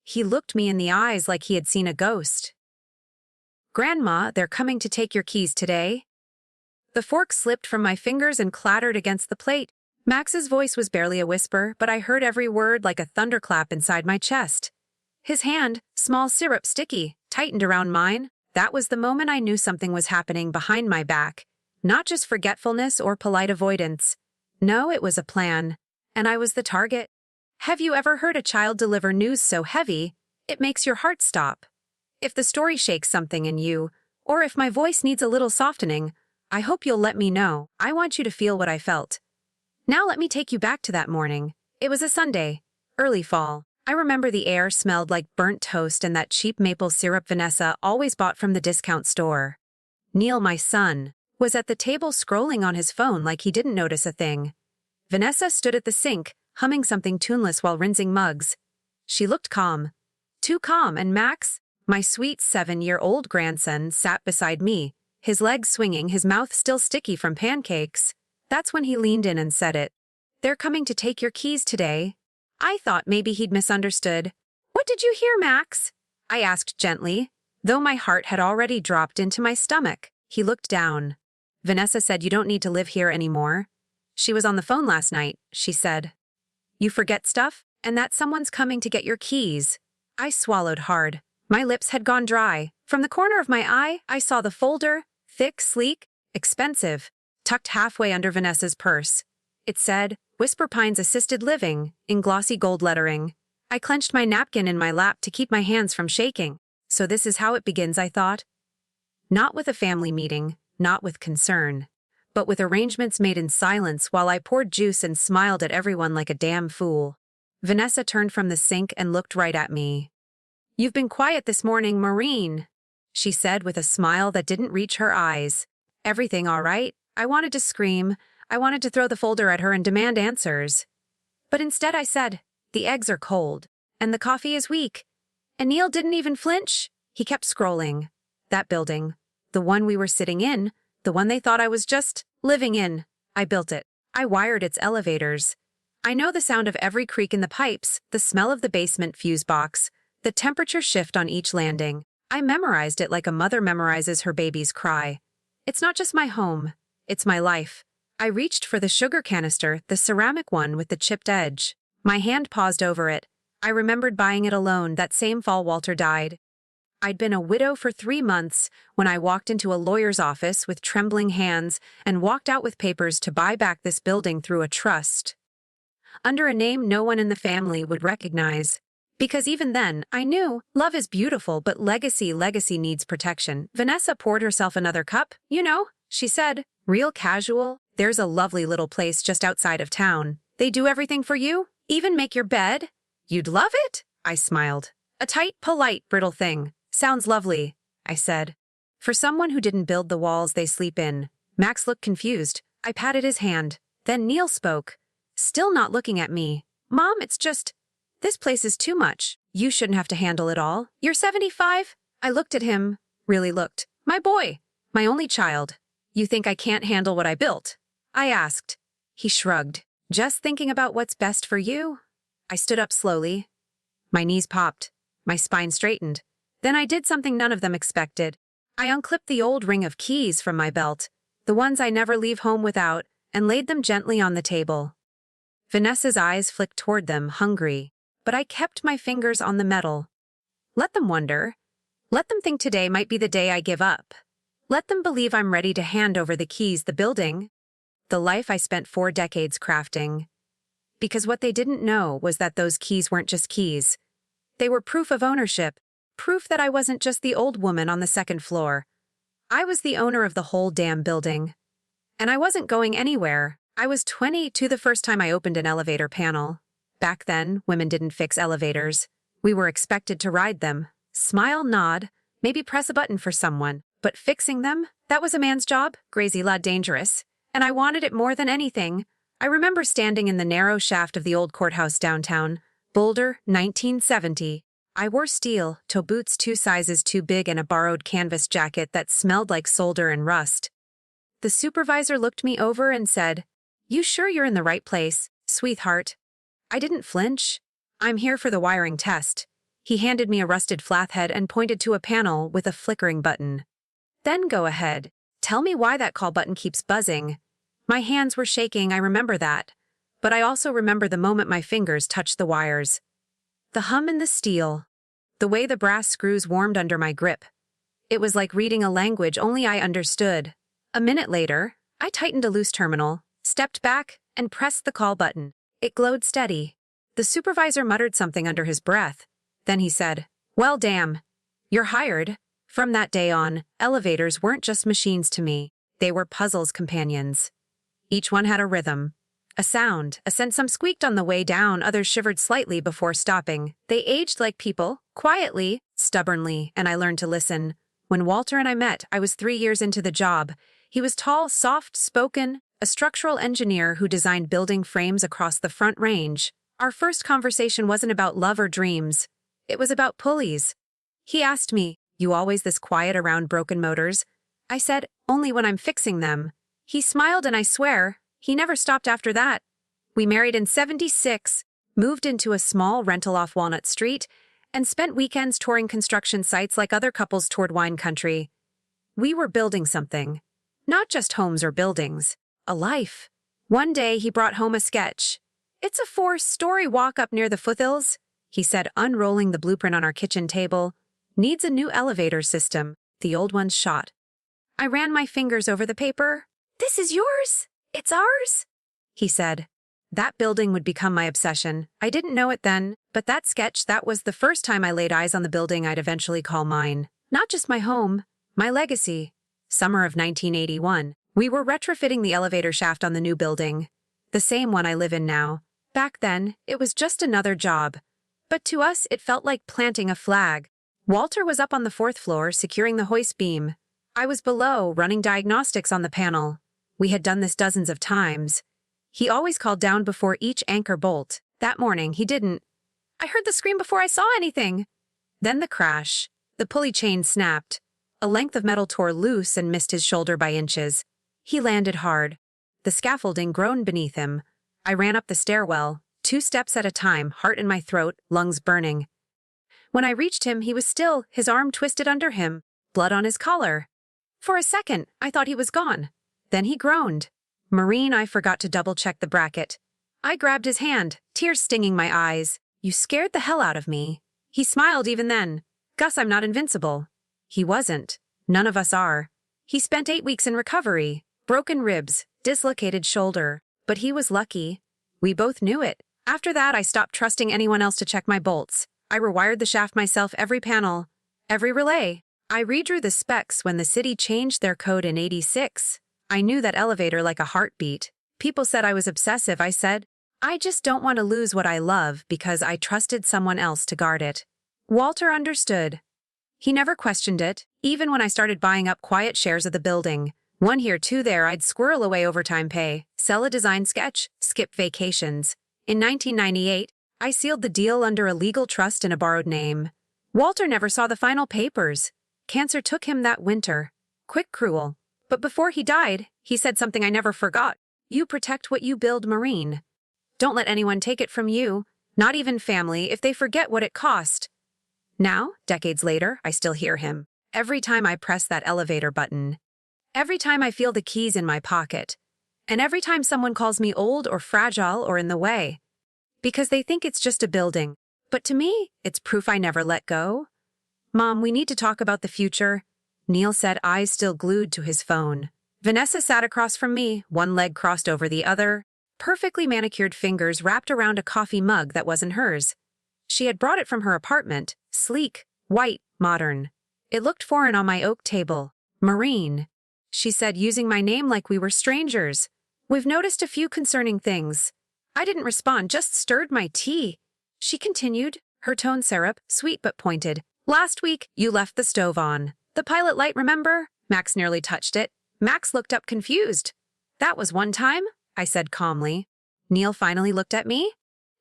He looked me in the eyes like he had seen a ghost. "Grandma, they're coming to take your keys today." The fork slipped from my fingers and clattered against the plate. Max's voice was barely a whisper, but I heard every word like a thunderclap inside my chest. His hand, small syrup sticky, tightened around mine. That was the moment I knew something was happening behind my back. Not just forgetfulness or polite avoidance. No, it was a plan. And I was the target. Have you ever heard a child deliver news so heavy, it makes your heart stop? If the story shakes something in you, or if my voice needs a little softening, I hope you'll let me know. I want you to feel what I felt. Now let me take you back to that morning. It was a Sunday, early fall. I remember the air smelled like burnt toast and that cheap maple syrup Vanessa always bought from the discount store. Neil, my son, was at the table scrolling on his phone like he didn't notice a thing. Vanessa stood at the sink, humming something tuneless while rinsing mugs. She looked calm. Too calm, and Max, my sweet 7-year-old grandson, sat beside me, his legs swinging, his mouth still sticky from pancakes. That's when he leaned in and said it. "They're coming to take your keys today." I thought maybe he'd misunderstood. "What did you hear, Max?" I asked gently, though my heart had already dropped into my stomach. He looked down. "Vanessa said you don't need to live here anymore. She was on the phone last night," she said. "You forget stuff, and that someone's coming to get your keys." I swallowed hard. My lips had gone dry. From the corner of my eye, I saw the folder, thick, sleek, expensive, tucked halfway under Vanessa's purse. It said, "Whisper Pines Assisted Living," in glossy gold lettering. I clenched my napkin in my lap to keep my hands from shaking. So this is how it begins, I thought. Not with a family meeting, not with concern, but with arrangements made in silence while I poured juice and smiled at everyone like a damn fool. Vanessa turned from the sink and looked right at me. "You've been quiet this morning, Maureen," she said with a smile that didn't reach her eyes. "Everything all right?" I wanted to scream. I wanted to throw the folder at her and demand answers. But instead I said, "The eggs are cold, and the coffee is weak." And Neil didn't even flinch. He kept scrolling. That building, the one we were sitting in, the one they thought I was just living in. I built it. I wired its elevators. I know the sound of every creak in the pipes, the smell of the basement fuse box, the temperature shift on each landing. I memorized it like a mother memorizes her baby's cry. It's not just my home. It's my life. I reached for the sugar canister, the ceramic one with the chipped edge. My hand paused over it. I remembered buying it alone that same fall Walter died. I'd been a widow for 3 months when I walked into a lawyer's office with trembling hands and walked out with papers to buy back this building through a trust, under a name no one in the family would recognize. Because even then, I knew love is beautiful, but legacy needs protection. Vanessa poured herself another cup. "You know," she said, real casual, "there's a lovely little place just outside of town. They do everything for you, even make your bed. You'd love it?" I smiled. "A tight, polite, brittle thing. Sounds lovely," I said. "For someone who didn't build the walls they sleep in." Max looked confused. I patted his hand. Then Neil spoke, still not looking at me. "Mom, it's just, this place is too much. You shouldn't have to handle it all. You're 75? I looked at him, really looked. "My boy, my only child. You think I can't handle what I built?" I asked. He shrugged. "Just thinking about what's best for you." I stood up slowly. My knees popped. My spine straightened. Then I did something none of them expected. I unclipped the old ring of keys from my belt, the ones I never leave home without, and laid them gently on the table. Vanessa's eyes flicked toward them, hungry, but I kept my fingers on the metal. Let them wonder. Let them think today might be the day I give up. Let them believe I'm ready to hand over the keys, the building, the life I spent 4 decades crafting. Because what they didn't know was that those keys weren't just keys. They were proof of ownership, proof that I wasn't just the old woman on the 2nd floor. I was the owner of the whole damn building. And I wasn't going anywhere. I was 22 the first time I opened an elevator panel. Back then, women didn't fix elevators. We were expected to ride them, smile, nod, maybe press a button for someone. But fixing them, that was a man's job, crazy la dangerous. And I wanted it more than anything. I remember standing in the narrow shaft of the old courthouse downtown, Boulder, 1970. I wore steel toe boots 2 sizes too big and a borrowed canvas jacket that smelled like solder and rust. The supervisor looked me over and said, "You sure you're in the right place, sweetheart?" I didn't flinch. "I'm here for the wiring test." He handed me a rusted flathead and pointed to a panel with a flickering button. Then go ahead. Tell me why that call button keeps buzzing. My hands were shaking, I remember that. But I also remember the moment my fingers touched the wires. The hum in the steel. The way the brass screws warmed under my grip. It was like reading a language only I understood. A minute later, I tightened a loose terminal, stepped back, and pressed the call button. It glowed steady. The supervisor muttered something under his breath. Then he said, "Well, damn. You're hired." From that day on, elevators weren't just machines to me. They were puzzles companions. Each one had a rhythm, a sound, a sense. Some squeaked on the way down, others shivered slightly before stopping. They aged like people, quietly, stubbornly, and I learned to listen. When Walter and I met, I was 3 years into the job. He was tall, soft-spoken, a structural engineer who designed building frames across the Front Range. Our first conversation wasn't about love or dreams. It was about pulleys. He asked me, "You always this quiet around broken motors?" I said, "Only when I'm fixing them." He smiled, and I swear, he never stopped after that. We married in '76, moved into a small rental off Walnut Street, and spent weekends touring construction sites like other couples toured wine country. We were building something. Not just homes or buildings. A life. One day he brought home a sketch. "It's a 4-story walk up near the foothills," he said, unrolling the blueprint on our kitchen table. "Needs a new elevator system. The old one's shot." I ran my fingers over the paper. "This is yours. It's ours," he said. That building would become my obsession. I didn't know it then, but that sketch, that was the first time I laid eyes on the building I'd eventually call mine. Not just my home, my legacy. Summer of 1981. We were retrofitting the elevator shaft on the new building. The same one I live in now. Back then, it was just another job. But to us, it felt like planting a flag. Walter was up on the 4th floor, securing the hoist beam. I was below, running diagnostics on the panel. We had done this dozens of times. He always called down before each anchor bolt. That morning, he didn't. I heard the scream before I saw anything. Then the crash. The pulley chain snapped. A length of metal tore loose and missed his shoulder by inches. He landed hard. The scaffolding groaned beneath him. I ran up the stairwell, 2 steps at a time, heart in my throat, lungs burning. When I reached him, he was still, his arm twisted under him, blood on his collar. For a second, I thought he was gone. Then he groaned. "Maureen, I forgot to double-check the bracket." I grabbed his hand, tears stinging my eyes. "You scared the hell out of me." He smiled even then. "Gus, I'm not invincible." He wasn't. None of us are. He spent 8 weeks in recovery. Broken ribs, dislocated shoulder. But he was lucky. We both knew it. After that, I stopped trusting anyone else to check my bolts. I rewired the shaft myself, every panel, every relay. I redrew the specs when the city changed their code in '86. I knew that elevator like a heartbeat. People said I was obsessive. I said, I just don't want to lose what I love because I trusted someone else to guard it. Walter understood. He never questioned it, even when I started buying up quiet shares of the building. 1 here, 2 there, I'd squirrel away overtime pay, sell a design sketch, skip vacations. In 1998, I sealed the deal under a legal trust in a borrowed name. Walter never saw the final papers. Cancer took him that winter. Quick, cruel. But before he died, he said something I never forgot. "You protect what you build, Maureen. Don't let anyone take it from you, not even family, if they forget what it cost." Now, decades later, I still hear him. Every time I press that elevator button. Every time I feel the keys in my pocket. And every time someone calls me old or fragile or in the way. Because they think it's just a building. But to me, it's proof I never let go. "Mom, we need to talk about the future," Neil said, eyes still glued to his phone. Vanessa sat across from me, one leg crossed over the other, perfectly manicured fingers wrapped around a coffee mug that wasn't hers. She had brought it from her apartment, sleek, white, modern. It looked foreign on my oak table. "Maureen," she said, using my name like we were strangers. "We've noticed a few concerning things." I didn't respond, just stirred my tea. She continued, her tone syrup, sweet but pointed. "Last week, you left the stove on. The pilot light, remember? Max nearly touched it." Max looked up confused. "That was one time," I said calmly. Neil finally looked at me.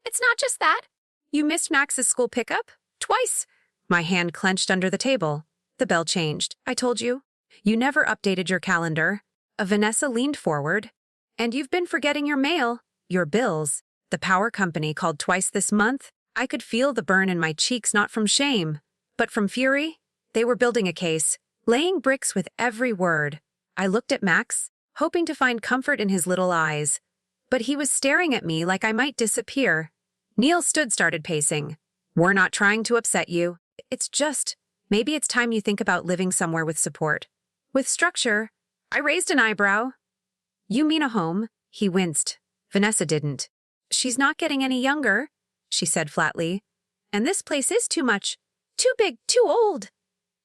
"It's not just that. You missed Max's school pickup? Twice." My hand clenched under the table. The bell changed. "I told you. You never updated your calendar." Vanessa leaned forward. "And you've been forgetting your mail, your bills. The power company called twice this month." I could feel the burn in my cheeks, not from shame, but from fury. They were building a case, laying bricks with every word. I looked at Max, hoping to find comfort in his little eyes. But he was staring at me like I might disappear. Neil started pacing. We're not trying to upset you. It's just, maybe it's time you think about living somewhere with support. With structure. I raised an eyebrow. You mean a home? He winced. Vanessa didn't. She's not getting any younger, she said flatly. And this place is too much. Too big, too old.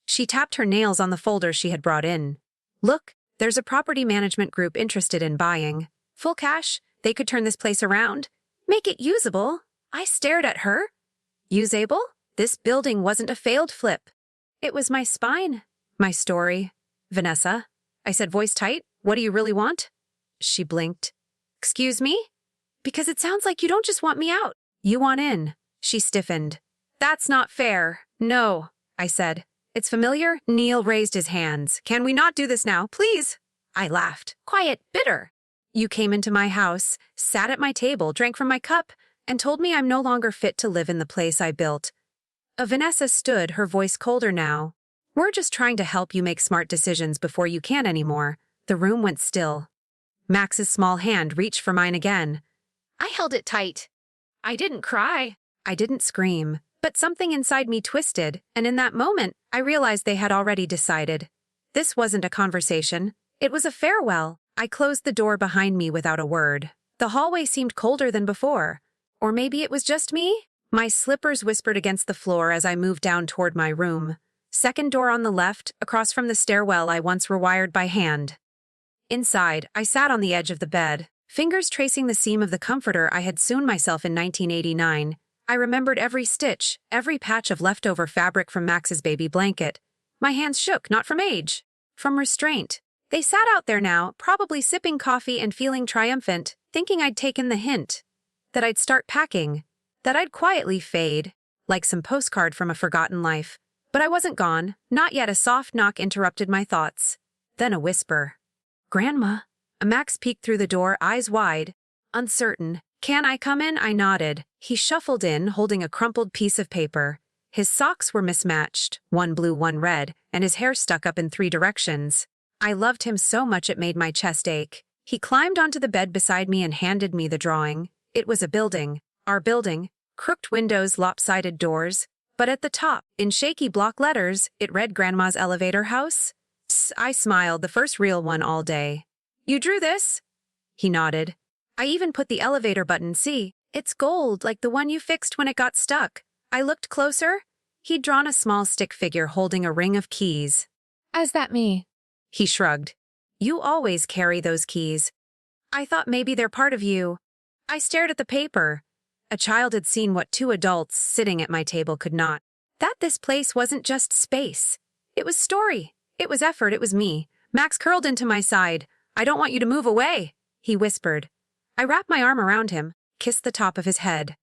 She tapped her nails on the folder she had brought in. Look, there's a property management group interested in buying. Full cash, they could turn this place around. Make it usable. I stared at her. Usable? This building wasn't a failed flip. It was my spine. My story. Vanessa, I said, voice tight, what do you really want? She blinked. Excuse me? Because it sounds like you don't just want me out. You want in. She stiffened. That's not fair. No, I said. It's familiar? Neil raised his hands. Can we not do this now, please? I laughed. Quiet, bitter. You came into my house, sat at my table, drank from my cup, and told me I'm no longer fit to live in the place I built. Vanessa stood, her voice colder now. We're just trying to help you make smart decisions before you can't anymore. The room went still. Max's small hand reached for mine again. I held it tight. I didn't cry. I didn't scream. But something inside me twisted, and in that moment, I realized they had already decided. This wasn't a conversation. It was a farewell. I closed the door behind me without a word. The hallway seemed colder than before. Or maybe it was just me? My slippers whispered against the floor as I moved down toward my room. Second door on the left, across from the stairwell I once rewired by hand. Inside, I sat on the edge of the bed, fingers tracing the seam of the comforter I had sewn myself in 1989. I remembered every stitch, every patch of leftover fabric from Max's baby blanket. My hands shook, not from age, from restraint. They sat out there now, probably sipping coffee and feeling triumphant, thinking I'd taken the hint. That I'd start packing. That I'd quietly fade, like some postcard from a forgotten life. But I wasn't gone. Not yet. A soft knock interrupted my thoughts. Then a whisper. Grandma. Max peeked through the door, eyes wide, uncertain. Can I come in? I nodded. He shuffled in, holding a crumpled piece of paper. His socks were mismatched, one blue, one red, and his hair stuck up in 3 directions. I loved him so much it made my chest ache. He climbed onto the bed beside me and handed me the drawing. It was a building. Our building. Crooked windows, lopsided doors. But at the top, in shaky block letters, it read Grandma's elevator house. I smiled, the first real one all day. You drew this? He nodded. I even put the elevator button, see? It's gold, like the one you fixed when it got stuck. I looked closer. He'd drawn a small stick figure holding a ring of keys. Is that me? He shrugged. You always carry those keys. I thought maybe they're part of you. I stared at the paper. A child had seen what 2 adults sitting at my table could not. That this place wasn't just space. It was story. It was effort. It was me. Max curled into my side. I don't want you to move away, he whispered. I wrapped my arm around him, kissed the top of his head.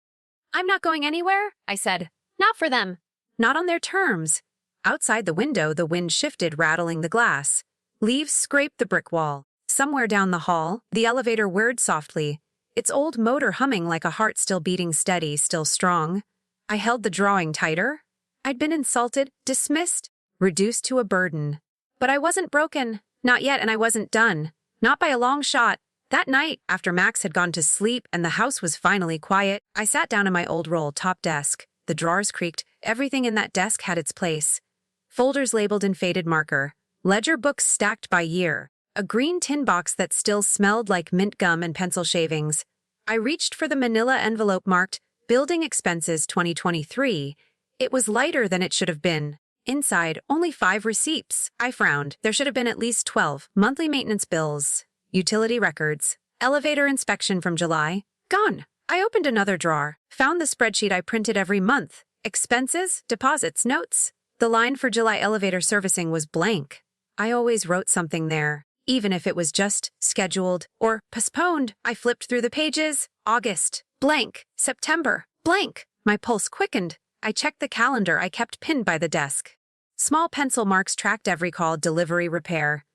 I'm not going anywhere, I said. Not for them. Not on their terms. Outside the window, the wind shifted, rattling the glass. Leaves scraped the brick wall. Somewhere down the hall, the elevator whirred softly, its old motor humming like a heart still beating steady, still strong. I held the drawing tighter. I'd been insulted, dismissed, reduced to a burden. But I wasn't broken. Not yet, and I wasn't done. Not by a long shot. That night, after Max had gone to sleep and the house was finally quiet, I sat down in my old roll-top desk. The drawers creaked. Everything in that desk had its place. Folders labeled in faded marker. Ledger books stacked by year. A green tin box that still smelled like mint gum and pencil shavings. I reached for the manila envelope marked Building Expenses 2023. It was lighter than it should have been. Inside, only 5 receipts. I frowned. There should have been at least 12. Monthly maintenance bills. Utility records. Elevator inspection from July. Gone. I opened another drawer. Found the spreadsheet I printed every month. Expenses, deposits, notes. The line for July elevator servicing was blank. I always wrote something there, even if it was just scheduled or postponed. I flipped through the pages. August. Blank. September. Blank. My pulse quickened. I checked the calendar I kept pinned by the desk. Small pencil marks tracked every call, delivery, repair.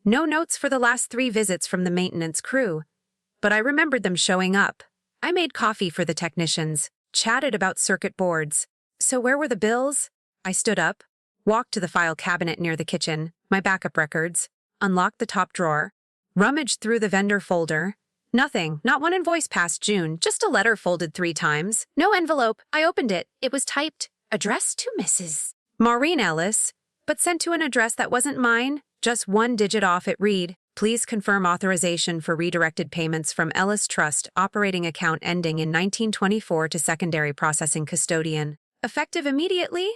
No notes for the last 3 visits from the maintenance crew. But I remembered them showing up. I made coffee for the technicians, chatted about circuit boards. So where were the bills? I stood up, walked to the file cabinet near the kitchen, my backup records, unlocked the top drawer, rummaged through the vendor folder. Nothing, not one invoice past June, just a letter folded 3 times. No envelope. I opened it. It was typed, addressed to Mrs. Maureen Ellis, but sent to an address that wasn't mine. Just 1 digit off it read, please confirm authorization for redirected payments from Ellis Trust operating account ending in 1924 to secondary processing custodian. Effective immediately?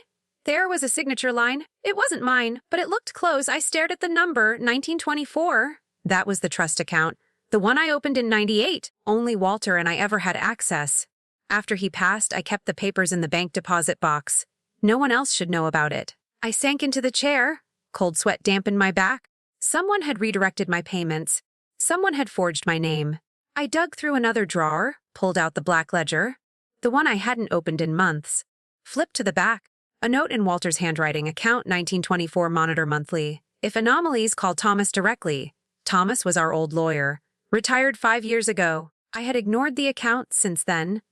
There was a signature line. It wasn't mine, but it looked close. I stared at the number, 1924. That was the trust account. The one I opened in 98. Only Walter and I ever had access. After he passed, I kept the papers in the bank deposit box. No one else should know about it. I sank into the chair. Cold sweat dampened my back. Someone had redirected my payments. Someone had forged my name. I dug through another drawer, pulled out the black ledger, the one I hadn't opened in months, flipped to the back. A note in Walter's handwriting, account 1924 monitor monthly. If anomalies, call Thomas directly. Thomas was our old lawyer. Retired 5 years ago. I had ignored the account since then.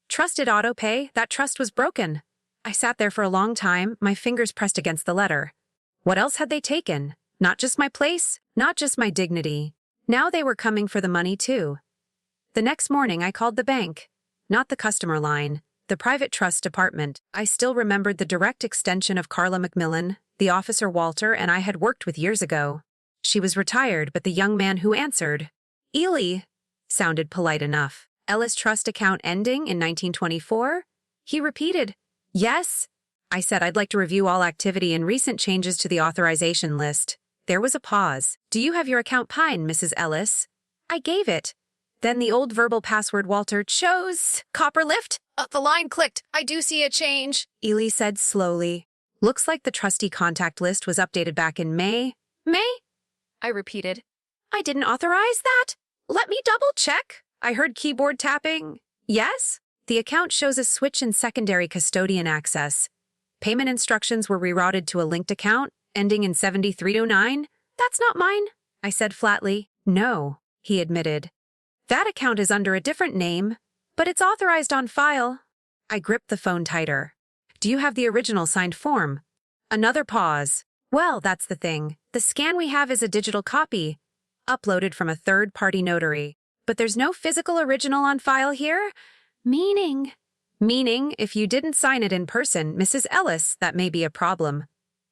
Trusted autopay, that trust was broken. I sat there for a long time, my fingers pressed against the letter. What else had they taken? Not just my place, not just my dignity. Now they were coming for the money too. The next morning I called the bank. Not the customer line, the private trust department. I still remembered the direct extension of Carla McMillan, the officer Walter and I had worked with years ago. She was retired, but the young man who answered, Ely, sounded polite enough. Ellis Trust account ending in 1924? He repeated, yes. I said I'd like to review all activity and recent changes to the authorization list. There was a pause. Do you have your account PIN, Mrs. Ellis? I gave it. Then the old verbal password Walter chose. Copperlift? The line clicked. I do see a change. Ely said slowly. Looks like the trustee contact list was updated back in May. May? I repeated. I didn't authorize that. Let me double check. I heard keyboard tapping. Yes? The account shows a switch in secondary custodian access. Payment instructions were rerouted to a linked account, ending in 7309. That's not mine, I said flatly. No, he admitted. That account is under a different name, but it's authorized on file. I gripped the phone tighter. Do you have the original signed form? Another pause. Well, that's the thing. The scan we have is a digital copy, uploaded from a third-party notary. But there's no physical original on file here? Meaning, if you didn't sign it in person, Mrs. Ellis, that may be a problem.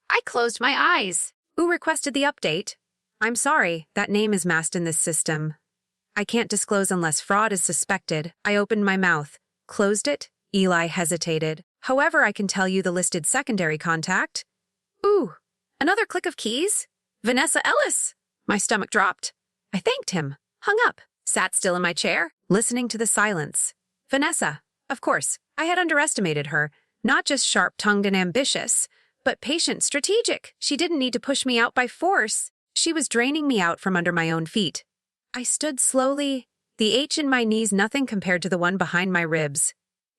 I closed my eyes. Who requested the update? I'm sorry, that name is masked in this system. I can't disclose unless fraud is suspected. I opened my mouth, closed it. Eli hesitated. However, I can tell you the listed secondary contact. Ooh, another click of keys? Vanessa Ellis. My stomach dropped. I thanked him, hung up, sat still in my chair, listening to the silence. Vanessa. Of course, I had underestimated her. Not just sharp-tongued and ambitious, but patient, strategic. She didn't need to push me out by force. She was draining me out from under my own feet. I stood slowly, the H in my knees nothing compared to the one behind my ribs.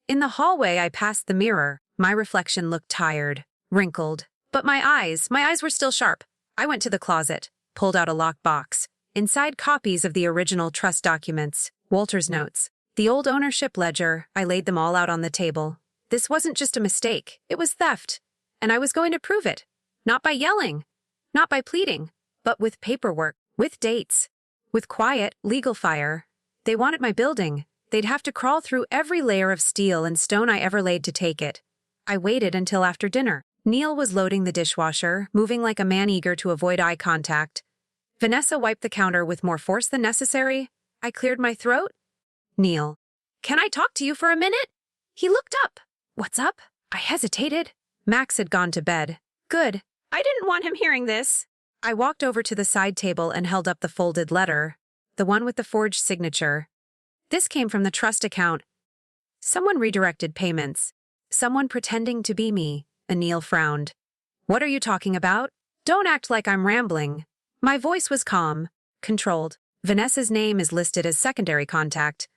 In the hallway, I passed the mirror. My reflection looked tired, wrinkled. But my eyes were still sharp. I went to the closet, pulled out a locked box. Inside copies of the original trust documents, Walter's notes, the old ownership ledger. I laid them all out on the table. This wasn't just a mistake, it was theft. And I was going to prove it. Not by yelling, not by pleading, but with paperwork, with dates, with quiet, legal fire. They wanted my building. They'd have to crawl through every layer of steel and stone I ever laid to take it. I waited until after dinner. Neil was loading the dishwasher, moving like a man eager to avoid eye contact. Vanessa wiped the counter with more force than necessary. I cleared my throat. Neil, can I talk to you for a minute? He looked up. What's up? I hesitated. Max had gone to bed. Good. I didn't want him hearing this. I walked over to the side table and held up the folded letter, the one with the forged signature. This came from the trust account. Someone redirected payments. Someone pretending to be me. Neil frowned. What are you talking about? Don't act like I'm rambling. My voice was calm, controlled. Vanessa's name is listed as secondary contact,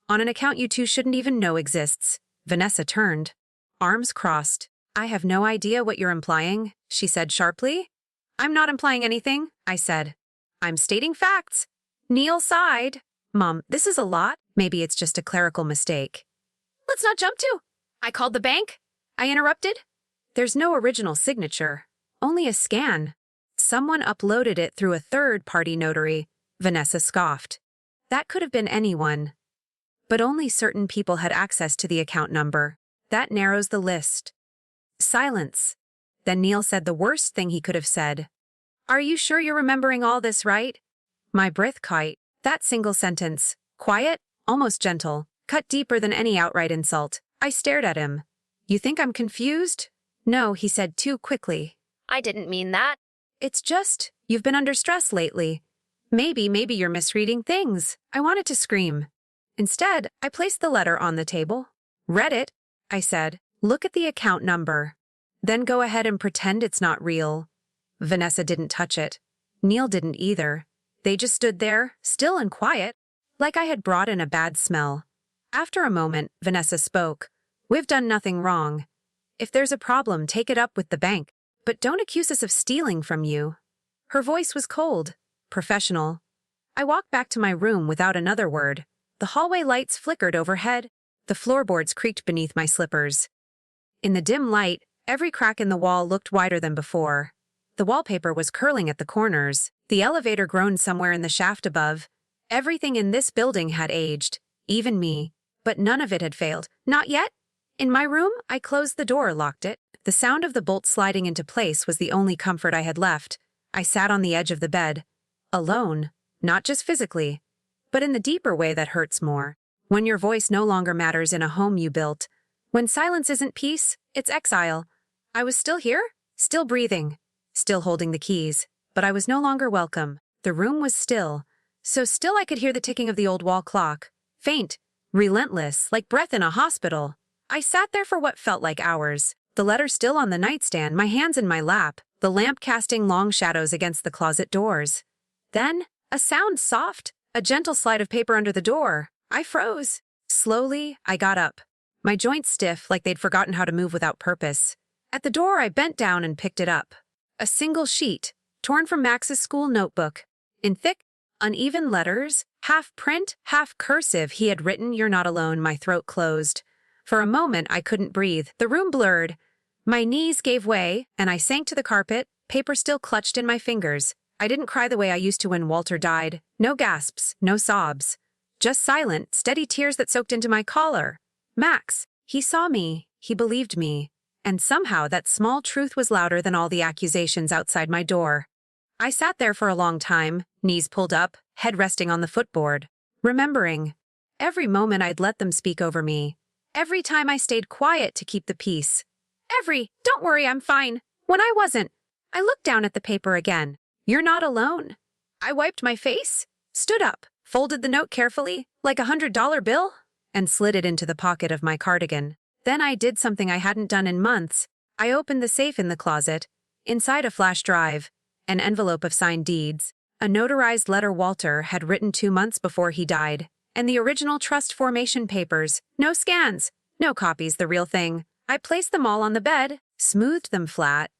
on an account you two shouldn't even know exists. Vanessa turned, arms crossed. I have no idea what you're implying, she said sharply. I'm not implying anything, I said. I'm stating facts. Neil sighed. Mom, this is a lot. Maybe it's just a clerical mistake. Let's not jump to. I called the bank. I interrupted. There's no original signature, only a scan. Someone uploaded it through a third-party notary. Vanessa scoffed. That could have been anyone. But only certain people had access to the account number. That narrows the list. Silence. Then Neil said the worst thing he could have said. Are you sure you're remembering all this right? My breath caught. That single sentence, quiet, almost gentle, cut deeper than any outright insult. I stared at him. You think I'm confused? No, he said too quickly. I didn't mean that. It's just, you've been under stress lately. Maybe you're misreading things. I wanted to scream. Instead, I placed the letter on the table. Read it, I said. Look at the account number. Then go ahead and pretend it's not real. Vanessa didn't touch it. Neil didn't either. They just stood there, still and quiet, like I had brought in a bad smell. After a moment, Vanessa spoke. We've done nothing wrong. If there's a problem, take it up with the bank. But don't accuse us of stealing from you. Her voice was cold, professional. I walked back to my room without another word. The hallway lights flickered overhead. The floorboards creaked beneath my slippers. In the dim light, every crack in the wall looked wider than before. The wallpaper was curling at the corners. The elevator groaned somewhere in the shaft above. Everything in this building had aged, even me. But none of it had failed. Not yet. In my room, I closed the door, locked it. The sound of the bolt sliding into place was the only comfort I had left. I sat on the edge of the bed. Alone. Not just physically, but in the deeper way that hurts more. When your voice no longer matters in a home you built. When silence isn't peace, it's exile. I was still here, still breathing, still holding the keys, but I was no longer welcome. The room was still, so still I could hear the ticking of the old wall clock. Faint, relentless, like breath in a hospital. I sat there for what felt like hours, the letter still on the nightstand, my hands in my lap, the lamp casting long shadows against the closet doors. Then, a sound soft, a gentle slide of paper under the door. I froze. Slowly, I got up. My joints stiff, like they'd forgotten how to move without purpose. At the door, I bent down and picked it up. A single sheet, torn from Max's school notebook. In thick, uneven letters, half print, half cursive, he had written, "You're not alone." My throat closed. For a moment, I couldn't breathe. The room blurred. My knees gave way, and I sank to the carpet, paper still clutched in my fingers. I didn't cry the way I used to when Walter died. No gasps, no sobs. Just silent, steady tears that soaked into my collar. Max, he saw me, he believed me. And somehow that small truth was louder than all the accusations outside my door. I sat there for a long time, knees pulled up, head resting on the footboard, remembering. Every moment I'd let them speak over me. Every time I stayed quiet to keep the peace. Don't worry, I'm fine. When I wasn't. I looked down at the paper again. You're not alone. I wiped my face, stood up, folded the note carefully, like $100 bill, and slid it into the pocket of my cardigan. Then I did something I hadn't done in months. I opened the safe in the closet. Inside a flash drive, an envelope of signed deeds, a notarized letter Walter had written 2 months before he died, and the original trust formation papers. No scans, no copies, the real thing. I placed them all on the bed, smoothed them flat.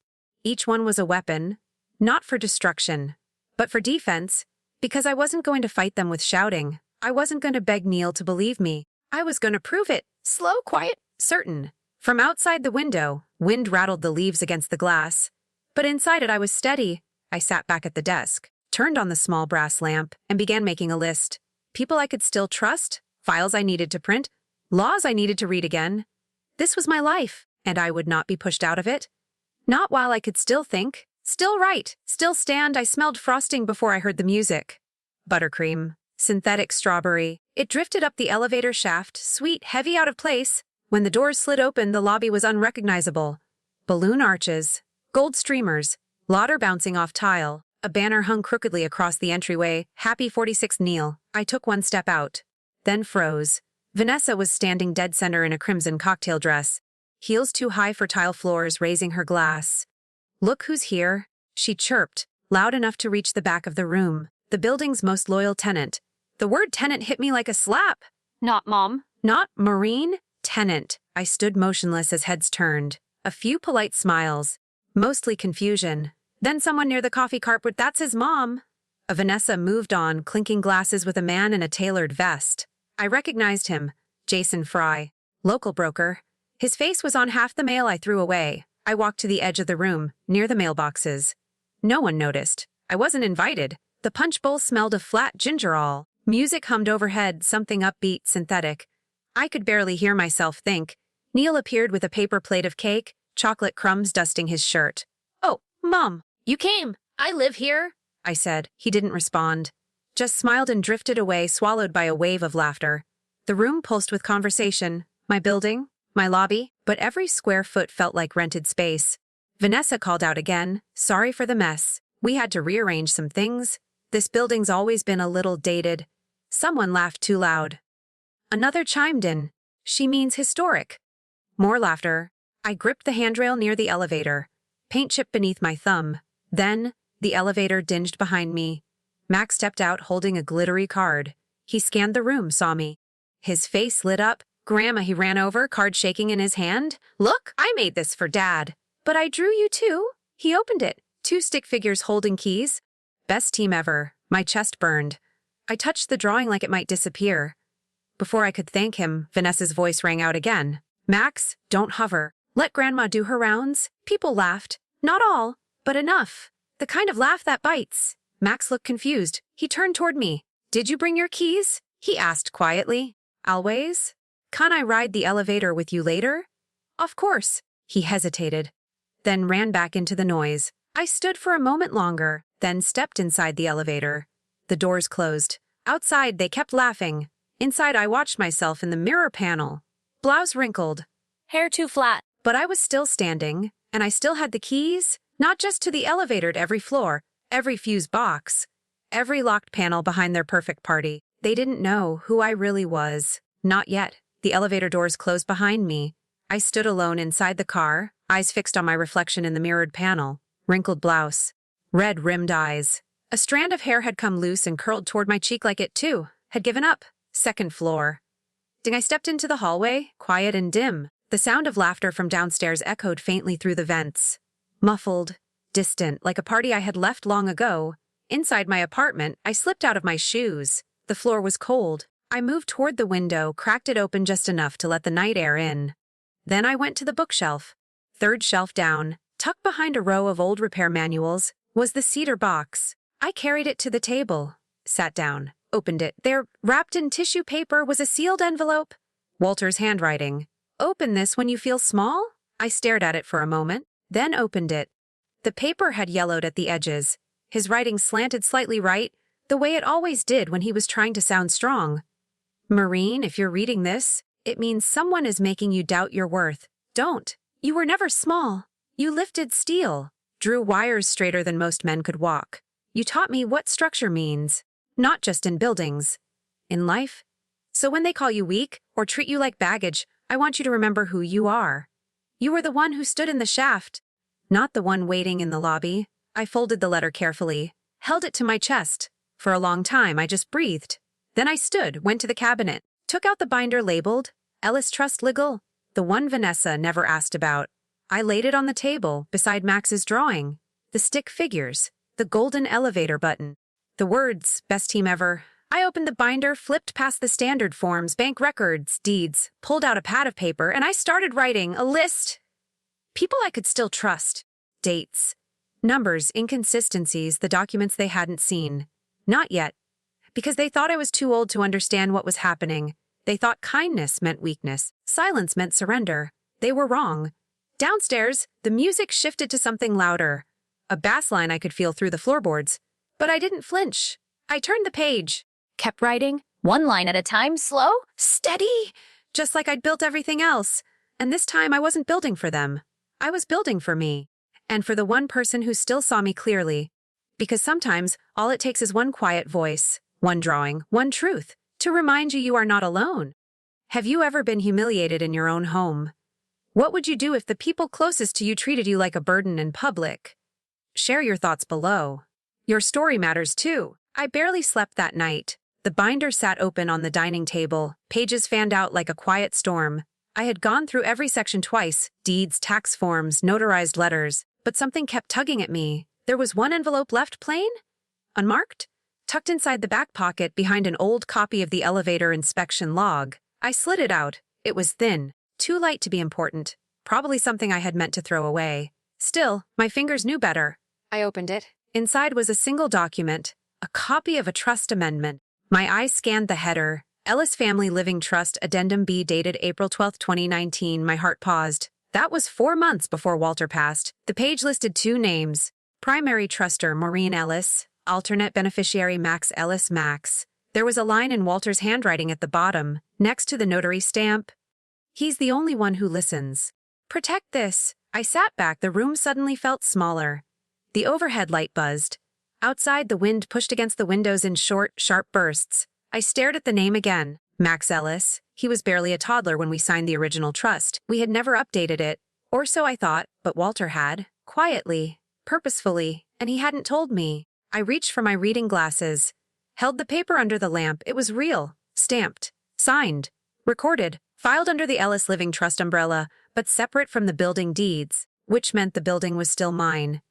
Each one was a weapon, not for destruction, but for defense, because I wasn't going to fight them with shouting. I wasn't going to beg Neil to believe me. I was going to prove it. Slow, quiet, certain. From outside the window, wind rattled the leaves against the glass. But inside it I was steady. I sat back at the desk, turned on the small brass lamp, and began making a list. People I could still trust, files I needed to print, laws I needed to read again. This was my life, and I would not be pushed out of it. Not while I could still think, still write, still stand. I smelled frosting before I heard the music. Buttercream, synthetic strawberry. It drifted up the elevator shaft, sweet, heavy, out of place. When the doors slid open, the lobby was unrecognizable. Balloon arches, gold streamers, lauder bouncing off tile. A banner hung crookedly across the entryway, "Happy 46th Neil." I took one step out, then froze. Vanessa was standing dead center in a crimson cocktail dress, heels too high for tile floors, raising her glass. "Look who's here," she chirped, loud enough to reach the back of the room. The building's most loyal tenant. The word tenant hit me like a slap. Not Mom. Not Maureen. Tenant. I stood motionless as heads turned. A few polite smiles. Mostly confusion. Then someone near the coffee cart would, "That's his mom." Vanessa moved on, clinking glasses with a man in a tailored vest. I recognized him. Jason Fry. Local broker. His face was on half the mail I threw away. I walked to the edge of the room, near the mailboxes. No one noticed. I wasn't invited. The punch bowl smelled of flat ginger ale. Music hummed overhead, something upbeat, synthetic. I could barely hear myself think. Neil appeared with a paper plate of cake, chocolate crumbs dusting his shirt. "Oh, Mom, you came. I live here," I said. He didn't respond. Just smiled and drifted away, swallowed by a wave of laughter. The room pulsed with conversation. My building, my lobby, but every square foot felt like rented space. Vanessa called out again, "Sorry for the mess. We had to rearrange some things. This building's always been a little dated." Someone laughed too loud. Another chimed in. "She means historic." More laughter. I gripped the handrail near the elevator. Paint chipped beneath my thumb. Then, the elevator dinged behind me. Max stepped out holding a glittery card. He scanned the room, saw me. His face lit up. "Grandma," he ran over, card shaking in his hand. "Look, I made this for Dad." "But I drew you too." He opened it. 2 stick figures holding keys. Best team ever. My chest burned. I touched the drawing like it might disappear. Before I could thank him, Vanessa's voice rang out again. "Max, don't hover. Let Grandma do her rounds." People laughed. Not all, but enough. The kind of laugh that bites. Max looked confused. He turned toward me. "Did you bring your keys?" he asked quietly. "Always? Can I ride the elevator with you later?" "Of course." He hesitated, then ran back into the noise. I stood for a moment longer, then stepped inside the elevator. The doors closed. Outside, they kept laughing. Inside, I watched myself in the mirror panel. Blouse wrinkled. Hair too flat. But I was still standing, and I still had the keys, not just to the elevator to every floor, every fuse box, every locked panel behind their perfect party. They didn't know who I really was. Not yet. The elevator doors closed behind me. I stood alone inside the car, eyes fixed on my reflection in the mirrored panel. Wrinkled blouse. Red-rimmed eyes. A strand of hair had come loose and curled toward my cheek like it, too, had given up. Second floor. Ding! I stepped into the hallway, quiet and dim. The sound of laughter from downstairs echoed faintly through the vents. Muffled, distant, like a party I had left long ago. Inside my apartment, I slipped out of my shoes. The floor was cold. I moved toward the window, cracked it open just enough to let the night air in. Then I went to the bookshelf. Third shelf down, tucked behind a row of old repair manuals, was the cedar box. I carried it to the table, sat down, opened it. There, wrapped in tissue paper, was a sealed envelope. Walter's handwriting. "Open this when you feel small?" I stared at it for a moment, then opened it. The paper had yellowed at the edges. His writing slanted slightly right, the way it always did when he was trying to sound strong. "Maureen, if you're reading this, it means someone is making you doubt your worth. Don't. You were never small. You lifted steel, drew wires straighter than most men could walk. You taught me what structure means, not just in buildings, in life. So when they call you weak or treat you like baggage, I want you to remember who you are. You were the one who stood in the shaft, not the one waiting in the lobby." I folded the letter carefully, held it to my chest. For a long time, I just breathed. Then I stood, went to the cabinet, took out the binder labeled Ellis Trust Legal, the one Vanessa never asked about. I laid it on the table, beside Max's drawing. The stick figures, the golden elevator button, the words, "Best team ever." I opened the binder, flipped past the standard forms, bank records, deeds, pulled out a pad of paper, and I started writing a list. People I could still trust. Dates. Numbers, inconsistencies, the documents they hadn't seen. Not yet. Because they thought I was too old to understand what was happening. They thought kindness meant weakness, silence meant surrender. They were wrong. Downstairs, the music shifted to something louder. A bass line I could feel through the floorboards. But I didn't flinch. I turned the page. Kept writing, one line at a time, slow. Steady! Just like I'd built everything else. And this time I wasn't building for them. I was building for me. And for the one person who still saw me clearly. Because sometimes, all it takes is one quiet voice, one drawing, one truth, to remind you are not alone. Have you ever been humiliated in your own home? What would you do if the people closest to you treated you like a burden in public? Share your thoughts below. Your story matters too. I barely slept that night. The binder sat open on the dining table, pages fanned out like a quiet storm. I had gone through every section twice, deeds, tax forms, notarized letters, but something kept tugging at me. There was one envelope left plain, unmarked, tucked inside the back pocket behind an old copy of the elevator inspection log. I slid it out. It was thin, too light to be important. Probably something I had meant to throw away. Still, my fingers knew better. I opened it. Inside was a single document, a copy of a trust amendment. My eyes scanned the header, Ellis Family Living Trust Addendum B dated April 12, 2019. My heart paused. That was 4 months before Walter passed. The page listed 2 names. Primary truster Maureen Ellis, alternate beneficiary Max Ellis Max. There was a line in Walter's handwriting at the bottom, next to the notary stamp. He's the only one who listens. Protect this. I sat back. The room suddenly felt smaller. The overhead light buzzed. Outside, the wind pushed against the windows in short, sharp bursts. I stared at the name again. Max Ellis. He was barely a toddler when we signed the original trust. We had never updated it. Or so I thought, but Walter had. Quietly. Purposefully. And he hadn't told me. I reached for my reading glasses. Held the paper under the lamp. It was real. Stamped. Signed. Recorded. Filed under the Ellis Living Trust umbrella, but separate from the building deeds, which meant the building was still mine.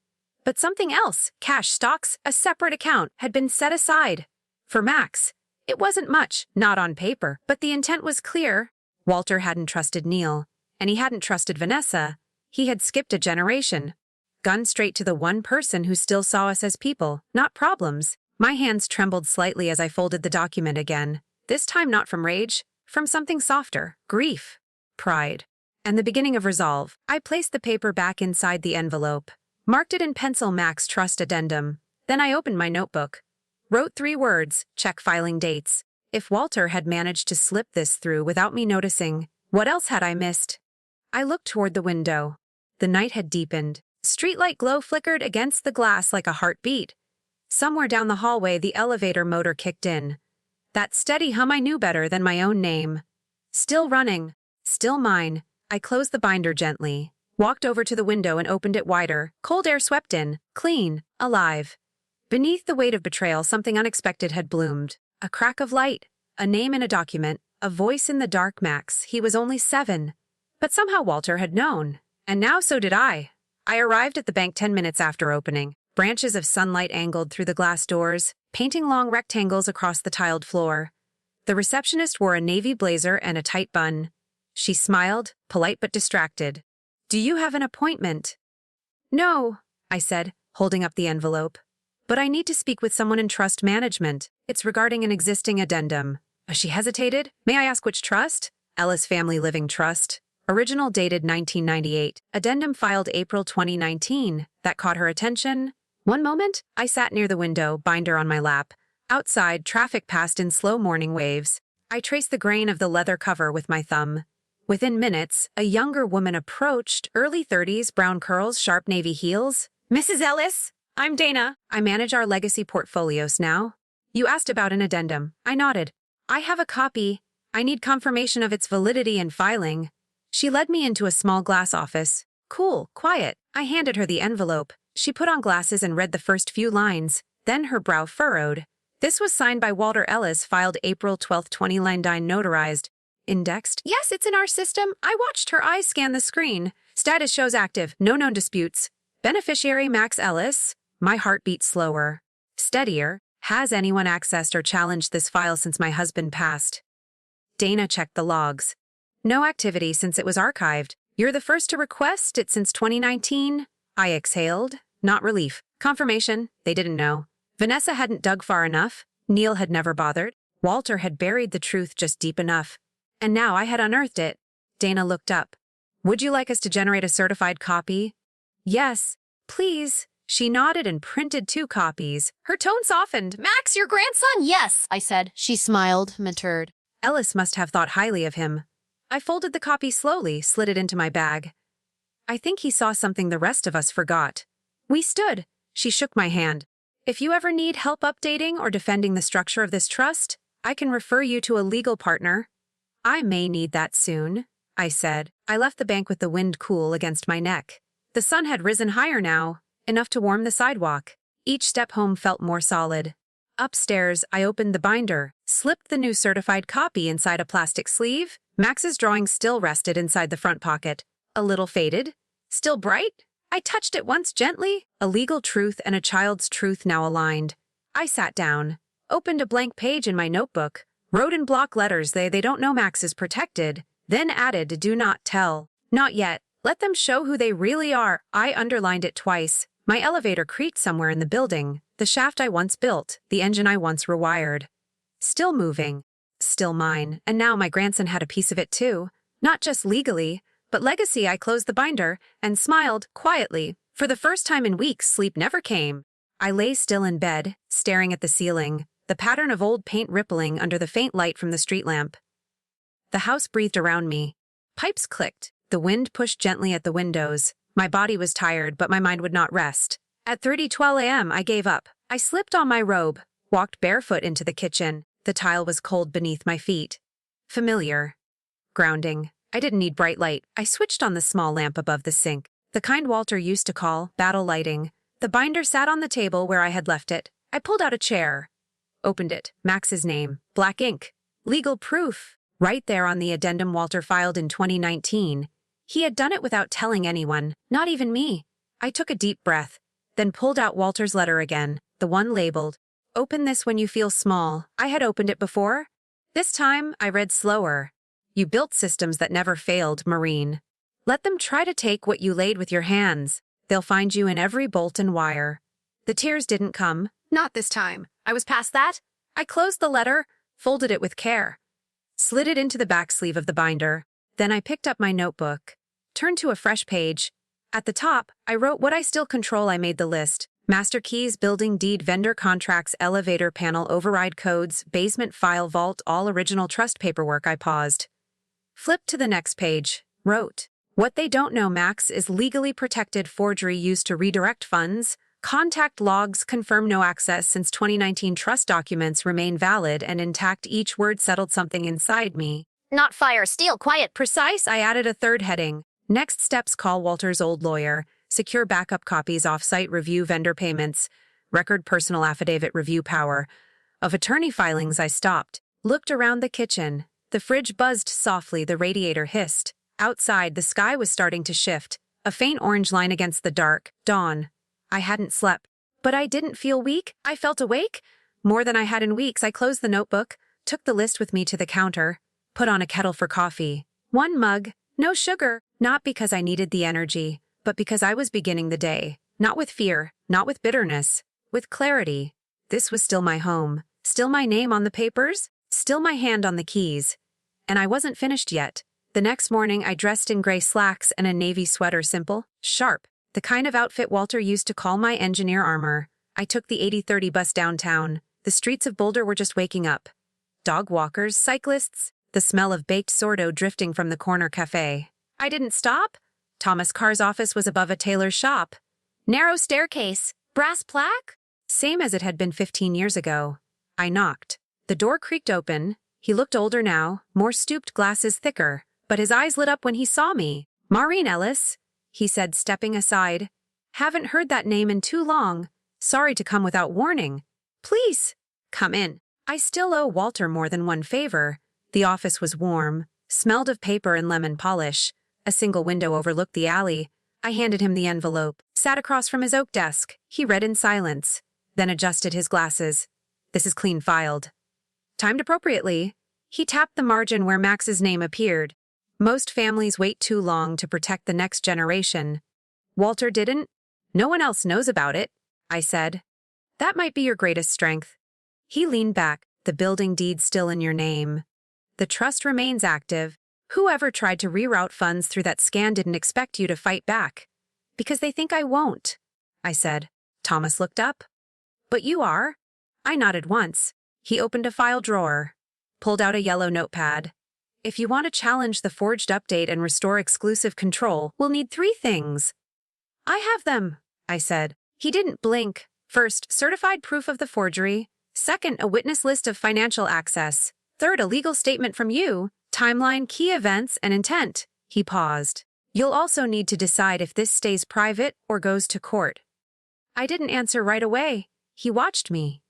But something else, cash, stocks, a separate account, had been set aside. For Max. It wasn't much, not on paper, but the intent was clear. Walter hadn't trusted Neil, and he hadn't trusted Vanessa. He had skipped a generation. Gone straight to the one person who still saw us as people, not problems. My hands trembled slightly as I folded the document again. This time not from rage, from something softer, grief, pride, and the beginning of resolve. I placed the paper back inside the envelope, marked it in pencil Max Trust Addendum. Then I opened my notebook. Wrote 3 words, check filing dates. If Walter had managed to slip this through without me noticing, what else had I missed? I looked toward the window. The night had deepened. Streetlight glow flickered against the glass like a heartbeat. Somewhere down the hallway, the elevator motor kicked in. That steady hum I knew better than my own name. Still running. Still mine. I closed the binder gently, walked over to the window and opened it wider. Cold air swept in, clean, alive. Beneath the weight of betrayal, something unexpected had bloomed. A crack of light, a name in a document, a voice in the dark. Max. He was only 7. But somehow Walter had known. And now so did I. I arrived at the bank 10 minutes after opening. Branches of sunlight angled through the glass doors, painting long rectangles across the tiled floor. The receptionist wore a navy blazer and a tight bun. She smiled, polite but distracted. "Do you have an appointment?" "No," I said, holding up the envelope. "But I need to speak with someone in trust management. It's regarding an existing addendum." She hesitated. "May I ask which trust?" "Ellis Family Living Trust. Original dated 1998. Addendum filed April 2019. That caught her attention. "One moment." I sat near the window, binder on my lap. Outside, traffic passed in slow morning waves. I traced the grain of the leather cover with my thumb. Within minutes, a younger woman approached, early 30s, brown curls, sharp navy heels. "Mrs. Ellis? I'm Dana. I manage our legacy portfolios now. You asked about an addendum." I nodded. "I have a copy. I need confirmation of its validity and filing." She led me into a small glass office. Cool, quiet. I handed her the envelope. She put on glasses and read the first few lines. Then her brow furrowed. This was signed by Walter Ellis, filed April 12, 2019, notarized. Indexed? "Yes, it's in our system." I watched her eyes scan the screen. Status shows active. No known disputes. Beneficiary Max Ellis. My heart beat slower. Steadier. Has anyone accessed or challenged this file since my husband passed? Dana checked the logs. No activity since it was archived. You're the first to request it since 2019. I exhaled. Not relief. Confirmation. They didn't know. Vanessa hadn't dug far enough. Neil had never bothered. Walter had buried the truth just deep enough. And now I had unearthed it. Dana looked up. "Would you like us to generate a certified copy?" "Yes, please." She nodded and printed 2 copies. Her tone softened. Max, your grandson? Yes, I said. She smiled, matured. Ellis must have thought highly of him. I folded the copy slowly, slid it into my bag. I think he saw something the rest of us forgot. We stood. She shook my hand. "If you ever need help updating or defending the structure of this trust, I can refer you to a legal partner." "I may need that soon," I said. I left the bank with the wind cool against my neck. The sun had risen higher now, enough to warm the sidewalk. Each step home felt more solid. Upstairs, I opened the binder, slipped the new certified copy inside a plastic sleeve. Max's drawing still rested inside the front pocket. A little faded. Still bright? I touched it once gently. A legal truth and a child's truth now aligned. I sat down, opened a blank page in my notebook, wrote in block letters they don't know Max is protected. Then added, do not tell. Not yet. Let them show who they really are. I underlined it twice. My elevator creaked somewhere in the building. The shaft I once built, the engine I once rewired. Still moving. Still mine. And now my grandson had a piece of it too. Not just legally, but legacy. I closed the binder and smiled quietly. For the first time in weeks, sleep never came. I lay still in bed, staring at the ceiling, the pattern of old paint rippling under the faint light from the street lamp. The house breathed around me. Pipes clicked. The wind pushed gently at the windows. My body was tired, but my mind would not rest. At 3:12 a.m., I gave up. I slipped on my robe, walked barefoot into the kitchen. The tile was cold beneath my feet. Familiar. Grounding. I didn't need bright light. I switched on the small lamp above the sink, the kind Walter used to call battle lighting. The binder sat on the table where I had left it. I pulled out a chair. Opened it. Max's name. Black ink. Legal proof. Right there on the addendum Walter filed in 2019. He had done it without telling anyone, not even me. I took a deep breath, then pulled out Walter's letter again, the one labeled, "Open this when you feel small." I had opened it before. This time, I read slower. You built systems that never failed, Maureen. Let them try to take what you laid with your hands. They'll find you in every bolt and wire. The tears didn't come. Not this time. I was past that. I closed the letter, folded it with care, slid it into the back sleeve of the binder. Then I picked up my notebook, turned to a fresh page. At the top, I wrote what I still control. I made the list. Master keys, building deed, vendor contracts, elevator panel, override codes, basement file vault, all original trust paperwork. I paused. Flipped to the next page. Wrote, what they don't know, Max, is legally protected forgery used to redirect funds. Contact logs confirm no access since 2019. Trust documents remain valid and intact. Each word settled something inside me. Not fire, steel, quiet. Precise. I added a third heading. Next steps: call Walter's old lawyer, secure backup copies, off-site review vendor payments, record personal affidavit review power. Of attorney filings. I stopped, looked around the kitchen. The fridge buzzed softly, the radiator hissed. Outside, the sky was starting to shift, a faint orange line against the dark dawn. I hadn't slept, but I didn't feel weak. I felt awake, more than I had in weeks. I closed the notebook, took the list with me to the counter, put on a kettle for coffee. 1 mug, no sugar, not because I needed the energy, but because I was beginning the day, not with fear, not with bitterness, with clarity. This was still my home, still my name on the papers, still my hand on the keys. And I wasn't finished yet. The next morning, I dressed in gray slacks and a navy sweater, simple, sharp, the kind of outfit Walter used to call my engineer armor. I took the 8030 bus downtown. The streets of Boulder were just waking up. Dog walkers, cyclists, the smell of baked sourdough drifting from the corner cafe. I didn't stop. Thomas Carr's office was above a tailor's shop. Narrow staircase, brass plaque, same as it had been 15 years ago. I knocked. The door creaked open. He looked older now, more stooped, glasses thicker, but his eyes lit up when he saw me. Maureen Ellis, he said, stepping aside. Haven't heard that name in too long. Sorry to come without warning. Please, come in. I still owe Walter more than one favor. The office was warm, smelled of paper and lemon polish. A single window overlooked the alley. I handed him the envelope, sat across from his oak desk. He read in silence, then adjusted his glasses. This is clean filed. Timed appropriately. He tapped the margin where Max's name appeared. Most families wait too long to protect the next generation. Walter didn't. No one else knows about it, I said. That might be your greatest strength. He leaned back. The building deed's still in your name. The trust remains active. Whoever tried to reroute funds through that scan didn't expect you to fight back. Because they think I won't, I said. Thomas looked up. But you are. I nodded once. He opened a file drawer, pulled out a yellow notepad. If you want to challenge the forged update and restore exclusive control, we'll need 3 things. I have them, I said. He didn't blink. First, certified proof of the forgery. Second, a witness list of financial access. Third, a legal statement from you, timeline, key events, and intent. He paused. You'll also need to decide if this stays private or goes to court. I didn't answer right away. He watched me,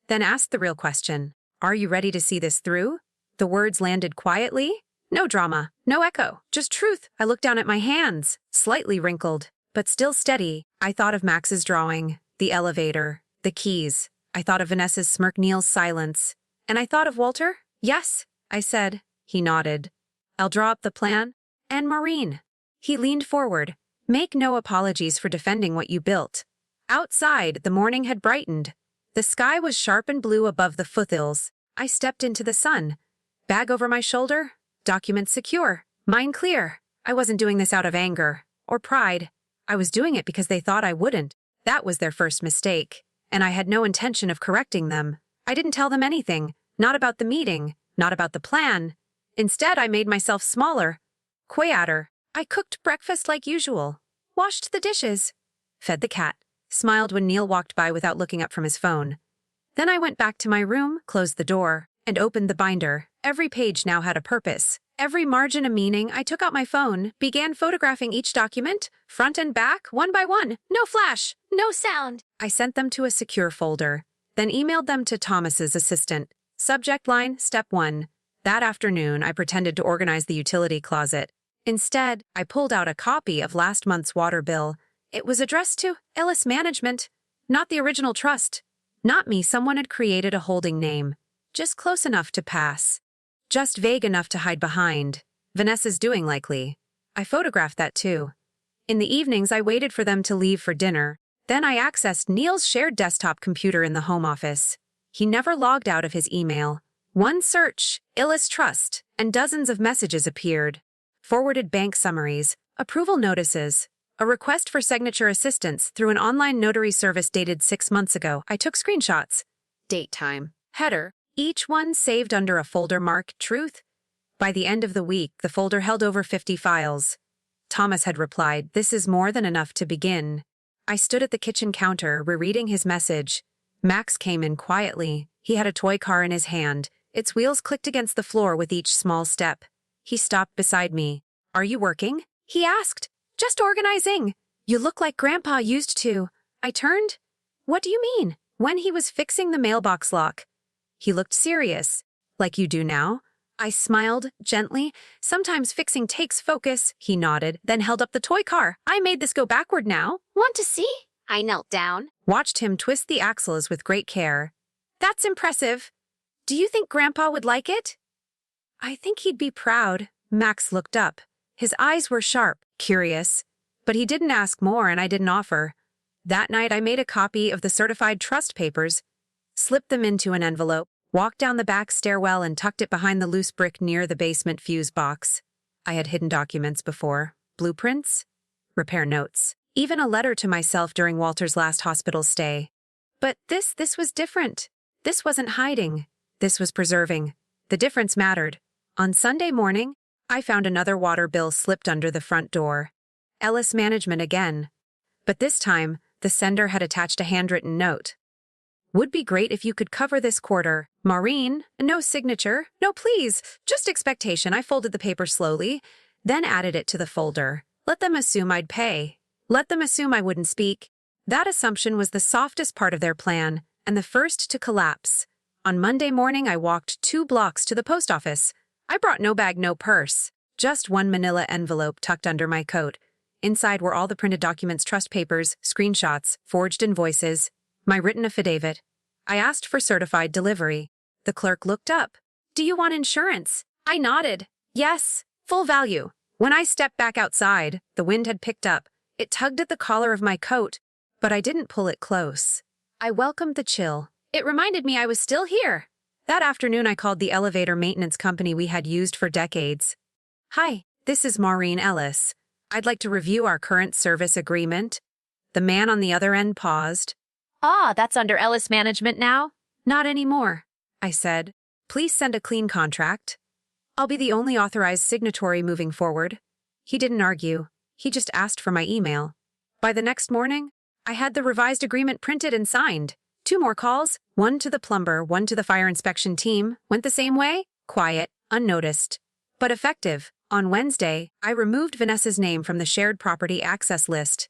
then asked the real question. Are you ready to see this through? The words landed quietly. No drama, no echo, just truth. I looked down at my hands, slightly wrinkled, but still steady. I thought of Max's drawing, the elevator, the keys. I thought of Vanessa's smirk, Neil's silence. And I thought of Walter. Yes, I said. He nodded. I'll draw up the plan. And Maureen. He leaned forward. Make no apologies for defending what you built. Outside, the morning had brightened. The sky was sharp and blue above the foothills. I stepped into the sun. Bag over my shoulder, documents secure, mind clear. I wasn't doing this out of anger or pride. I was doing it because they thought I wouldn't. That was their first mistake, and I had no intention of correcting them. I didn't tell them anything, not about the meeting, not about the plan. Instead, I made myself smaller, quieter. I cooked breakfast like usual, washed the dishes, fed the cat, smiled when Neil walked by without looking up from his phone. Then I went back to my room, closed the door, and opened the binder. Every page now had a purpose. Every margin a meaning. I took out my phone, began photographing each document, front and back, one by one. No flash, no sound. I sent them to a secure folder, then emailed them to Thomas's assistant. Subject line, step 1. That afternoon, I pretended to organize the utility closet. Instead, I pulled out a copy of last month's water bill. It was addressed to Ellis Management, not the original trust. Not me. Someone had created a holding name. Just close enough to pass. Just vague enough to hide behind. Vanessa's doing, likely. I photographed that too. In the evenings, I waited for them to leave for dinner. Then I accessed Neil's shared desktop computer in the home office. He never logged out of his email. One search, Ellis Trust, and dozens of messages appeared. Forwarded bank summaries, approval notices, a request for signature assistance through an online notary service dated 6 months ago. I took screenshots. Date time. Header. Each one saved under a folder marked Truth. By the end of the week, the folder held over 50 files. Thomas had replied, "This is more than enough to begin." I stood at the kitchen counter, rereading his message. Max came in quietly. He had a toy car in his hand. Its wheels clicked against the floor with each small step. He stopped beside me. "Are you working?" he asked. "Just organizing. You look like Grandpa used to." I turned. "What do you mean?" When he was fixing the mailbox lock. He looked serious. "Like you do now?" I smiled, gently. "Sometimes fixing takes focus." He nodded, then held up the toy car. "I made this go backward now." Want to see? I knelt down. Watched him twist the axles with great care. "That's impressive. Do you think Grandpa would like it?" "I think he'd be proud." Max looked up. His eyes were sharp, curious. But he didn't ask more, and I didn't offer. That night, I made a copy of the certified trust papers, slipped them into an envelope, walked down the back stairwell and tucked it behind the loose brick near the basement fuse box. I had hidden documents before. Blueprints, repair notes, even a letter to myself during Walter's last hospital stay. But this was different. This wasn't hiding. This was preserving. The difference mattered. On Sunday morning, I found another water bill slipped under the front door. Ellis Management again. But this time, the sender had attached a handwritten note. "Would be great if you could cover this quarter. Maureen." No signature. No, please. Just expectation. I folded the paper slowly, then added it to the folder. Let them assume I'd pay. Let them assume I wouldn't speak. That assumption was the softest part of their plan, and the first to collapse. On Monday morning, I walked 2 blocks to the post office. I brought no bag, no purse. Just one manila envelope tucked under my coat. Inside were all the printed documents, trust papers, screenshots, forged invoices, my written affidavit. I asked for certified delivery. The clerk looked up. "Do you want insurance?" I nodded. "Yes, full value." When I stepped back outside, the wind had picked up. It tugged at the collar of my coat, but I didn't pull it close. I welcomed the chill. It reminded me I was still here. That afternoon, I called the elevator maintenance company we had used for decades. "Hi, this is Maureen Ellis. I'd like to review our current service agreement." The man on the other end paused. Ah, that's under Ellis Management now? "Not anymore," I said. "Please send a clean contract. I'll be the only authorized signatory moving forward." He didn't argue. He just asked for my email. By the next morning, I had the revised agreement printed and signed. 2 more calls, one to the plumber, one to the fire inspection team, went the same way, quiet, unnoticed, but effective. On Wednesday, I removed Vanessa's name from the shared property access list.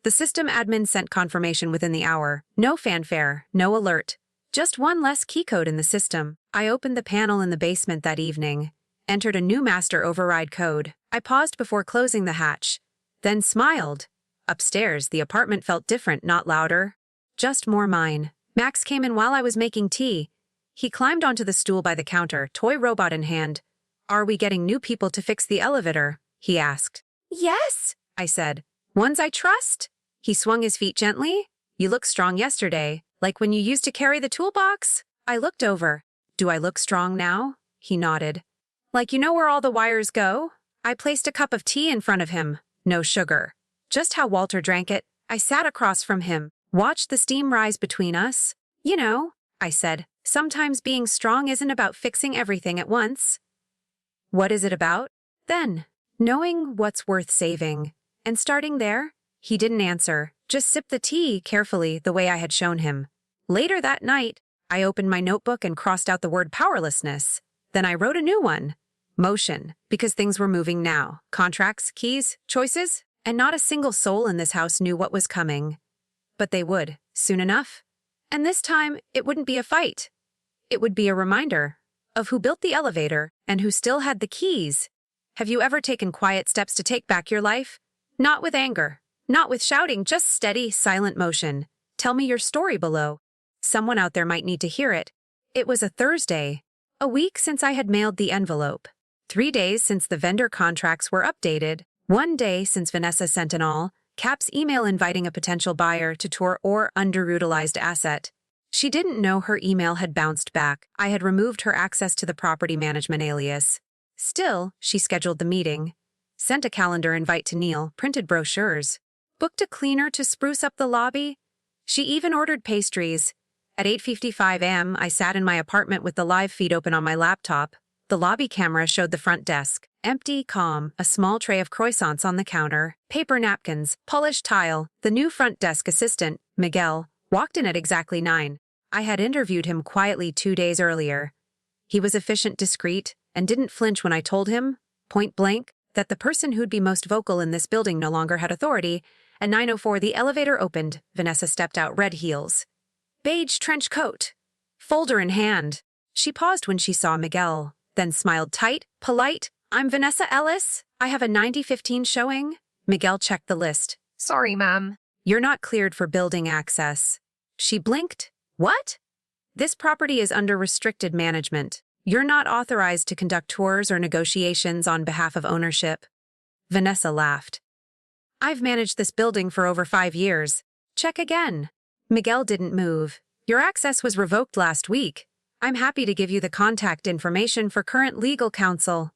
The system admin sent confirmation within the hour. No fanfare, no alert. Just one less key code in the system. I opened the panel in the basement that evening, entered a new master override code. I paused before closing the hatch, then smiled. Upstairs, the apartment felt different, not louder. Just more mine. Max came in while I was making tea. He climbed onto the stool by the counter, toy robot in hand. Are we getting new people to fix the elevator? He asked. Yes, I said. Ones I trust? He swung his feet gently. You looked strong yesterday, like when you used to carry the toolbox. I looked over. Do I look strong now? He nodded. Like you know where all the wires go? I placed a cup of tea in front of him. No sugar. Just how Walter drank it. I sat across from him, watched the steam rise between us. You know, I said, sometimes being strong isn't about fixing everything at once. What is it about? Then, knowing what's worth saving. And starting there, he didn't answer, just sipped the tea carefully the way I had shown him. Later that night, I opened my notebook and crossed out the word powerlessness. Then I wrote a new one. Motion, because things were moving now. Contracts, keys, choices, and not a single soul in this house knew what was coming. But they would, soon enough. And this time, it wouldn't be a fight. It would be a reminder of who built the elevator and who still had the keys. Have you ever taken quiet steps to take back your life? Not with anger, not with shouting, just steady, silent motion. Tell me your story below. Someone out there might need to hear it. It was a Thursday, a week since I had mailed the envelope. 3 days since the vendor contracts were updated. 1 day since Vanessa sent an all-caps email inviting a potential buyer to tour or underutilized asset. She didn't know her email had bounced back. I had removed her access to the property management alias. Still, she scheduled the meeting, sent a calendar invite to Neil, printed brochures, booked a cleaner to spruce up the lobby. She even ordered pastries. At 8:55 a.m., I sat in my apartment with the live feed open on my laptop. The lobby camera showed the front desk, empty, calm, a small tray of croissants on the counter, paper napkins, polished tile. The new front desk assistant, Miguel, walked in at exactly 9. I had interviewed him quietly 2 days earlier. He was efficient, discreet, and didn't flinch when I told him, point blank, that the person who'd be most vocal in this building no longer had authority. At 9:04, the elevator opened. Vanessa stepped out, red heels, beige trench coat, folder in hand. She paused when she saw Miguel, then smiled tight, polite. I'm Vanessa Ellis. I have a 9015 showing. Miguel checked the list. Sorry, ma'am. You're not cleared for building access. She blinked. What? This property is under restricted management. You're not authorized to conduct tours or negotiations on behalf of ownership. Vanessa laughed. I've managed this building for over 5 years. Check again. Miguel didn't move. Your access was revoked last week. I'm happy to give you the contact information for current legal counsel.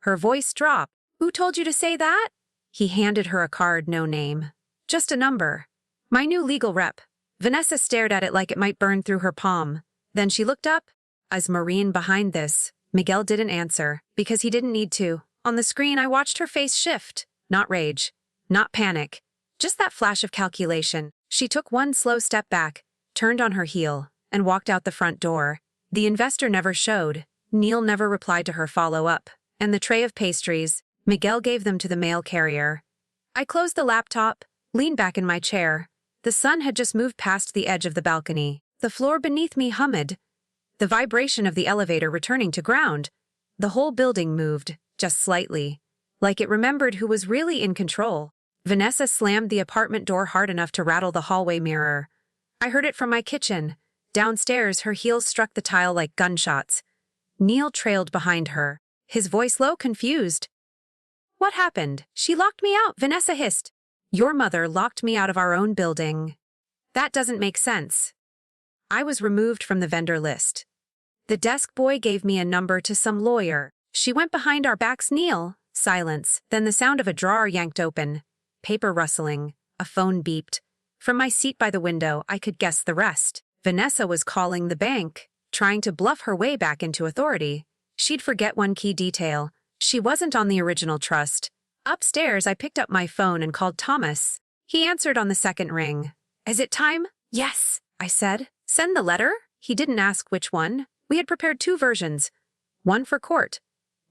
Her voice dropped. Who told you to say that? He handed her a card, no name. Just a number. My new legal rep. Vanessa stared at it like it might burn through her palm. Then she looked up. As Maureen behind this, Miguel didn't answer, because he didn't need to. On the screen, I watched her face shift. Not rage. Not panic. Just that flash of calculation. She took one slow step back, turned on her heel, and walked out the front door. The investor never showed. Neil never replied to her follow-up. And the tray of pastries, Miguel gave them to the mail carrier. I closed the laptop, leaned back in my chair. The sun had just moved past the edge of the balcony. The floor beneath me hummed. The vibration of the elevator returning to ground. The whole building moved, just slightly, like it remembered who was really in control. Vanessa slammed the apartment door hard enough to rattle the hallway mirror. I heard it from my kitchen. Downstairs, her heels struck the tile like gunshots. Neil trailed behind her, his voice low, confused. What happened? She locked me out, Vanessa hissed. Your mother locked me out of our own building. That doesn't make sense. I was removed from the vendor list. The desk boy gave me a number to some lawyer. She went behind our backs. Neil. Silence. Then the sound of a drawer yanked open. Paper rustling. A phone beeped. From my seat by the window, I could guess the rest. Vanessa was calling the bank, trying to bluff her way back into authority. She'd forget one key detail. She wasn't on the original trust. Upstairs, I picked up my phone and called Thomas. He answered on the second ring. Is it time? Yes, I said. Send the letter? He didn't ask which one. We had prepared 2 versions. One for court.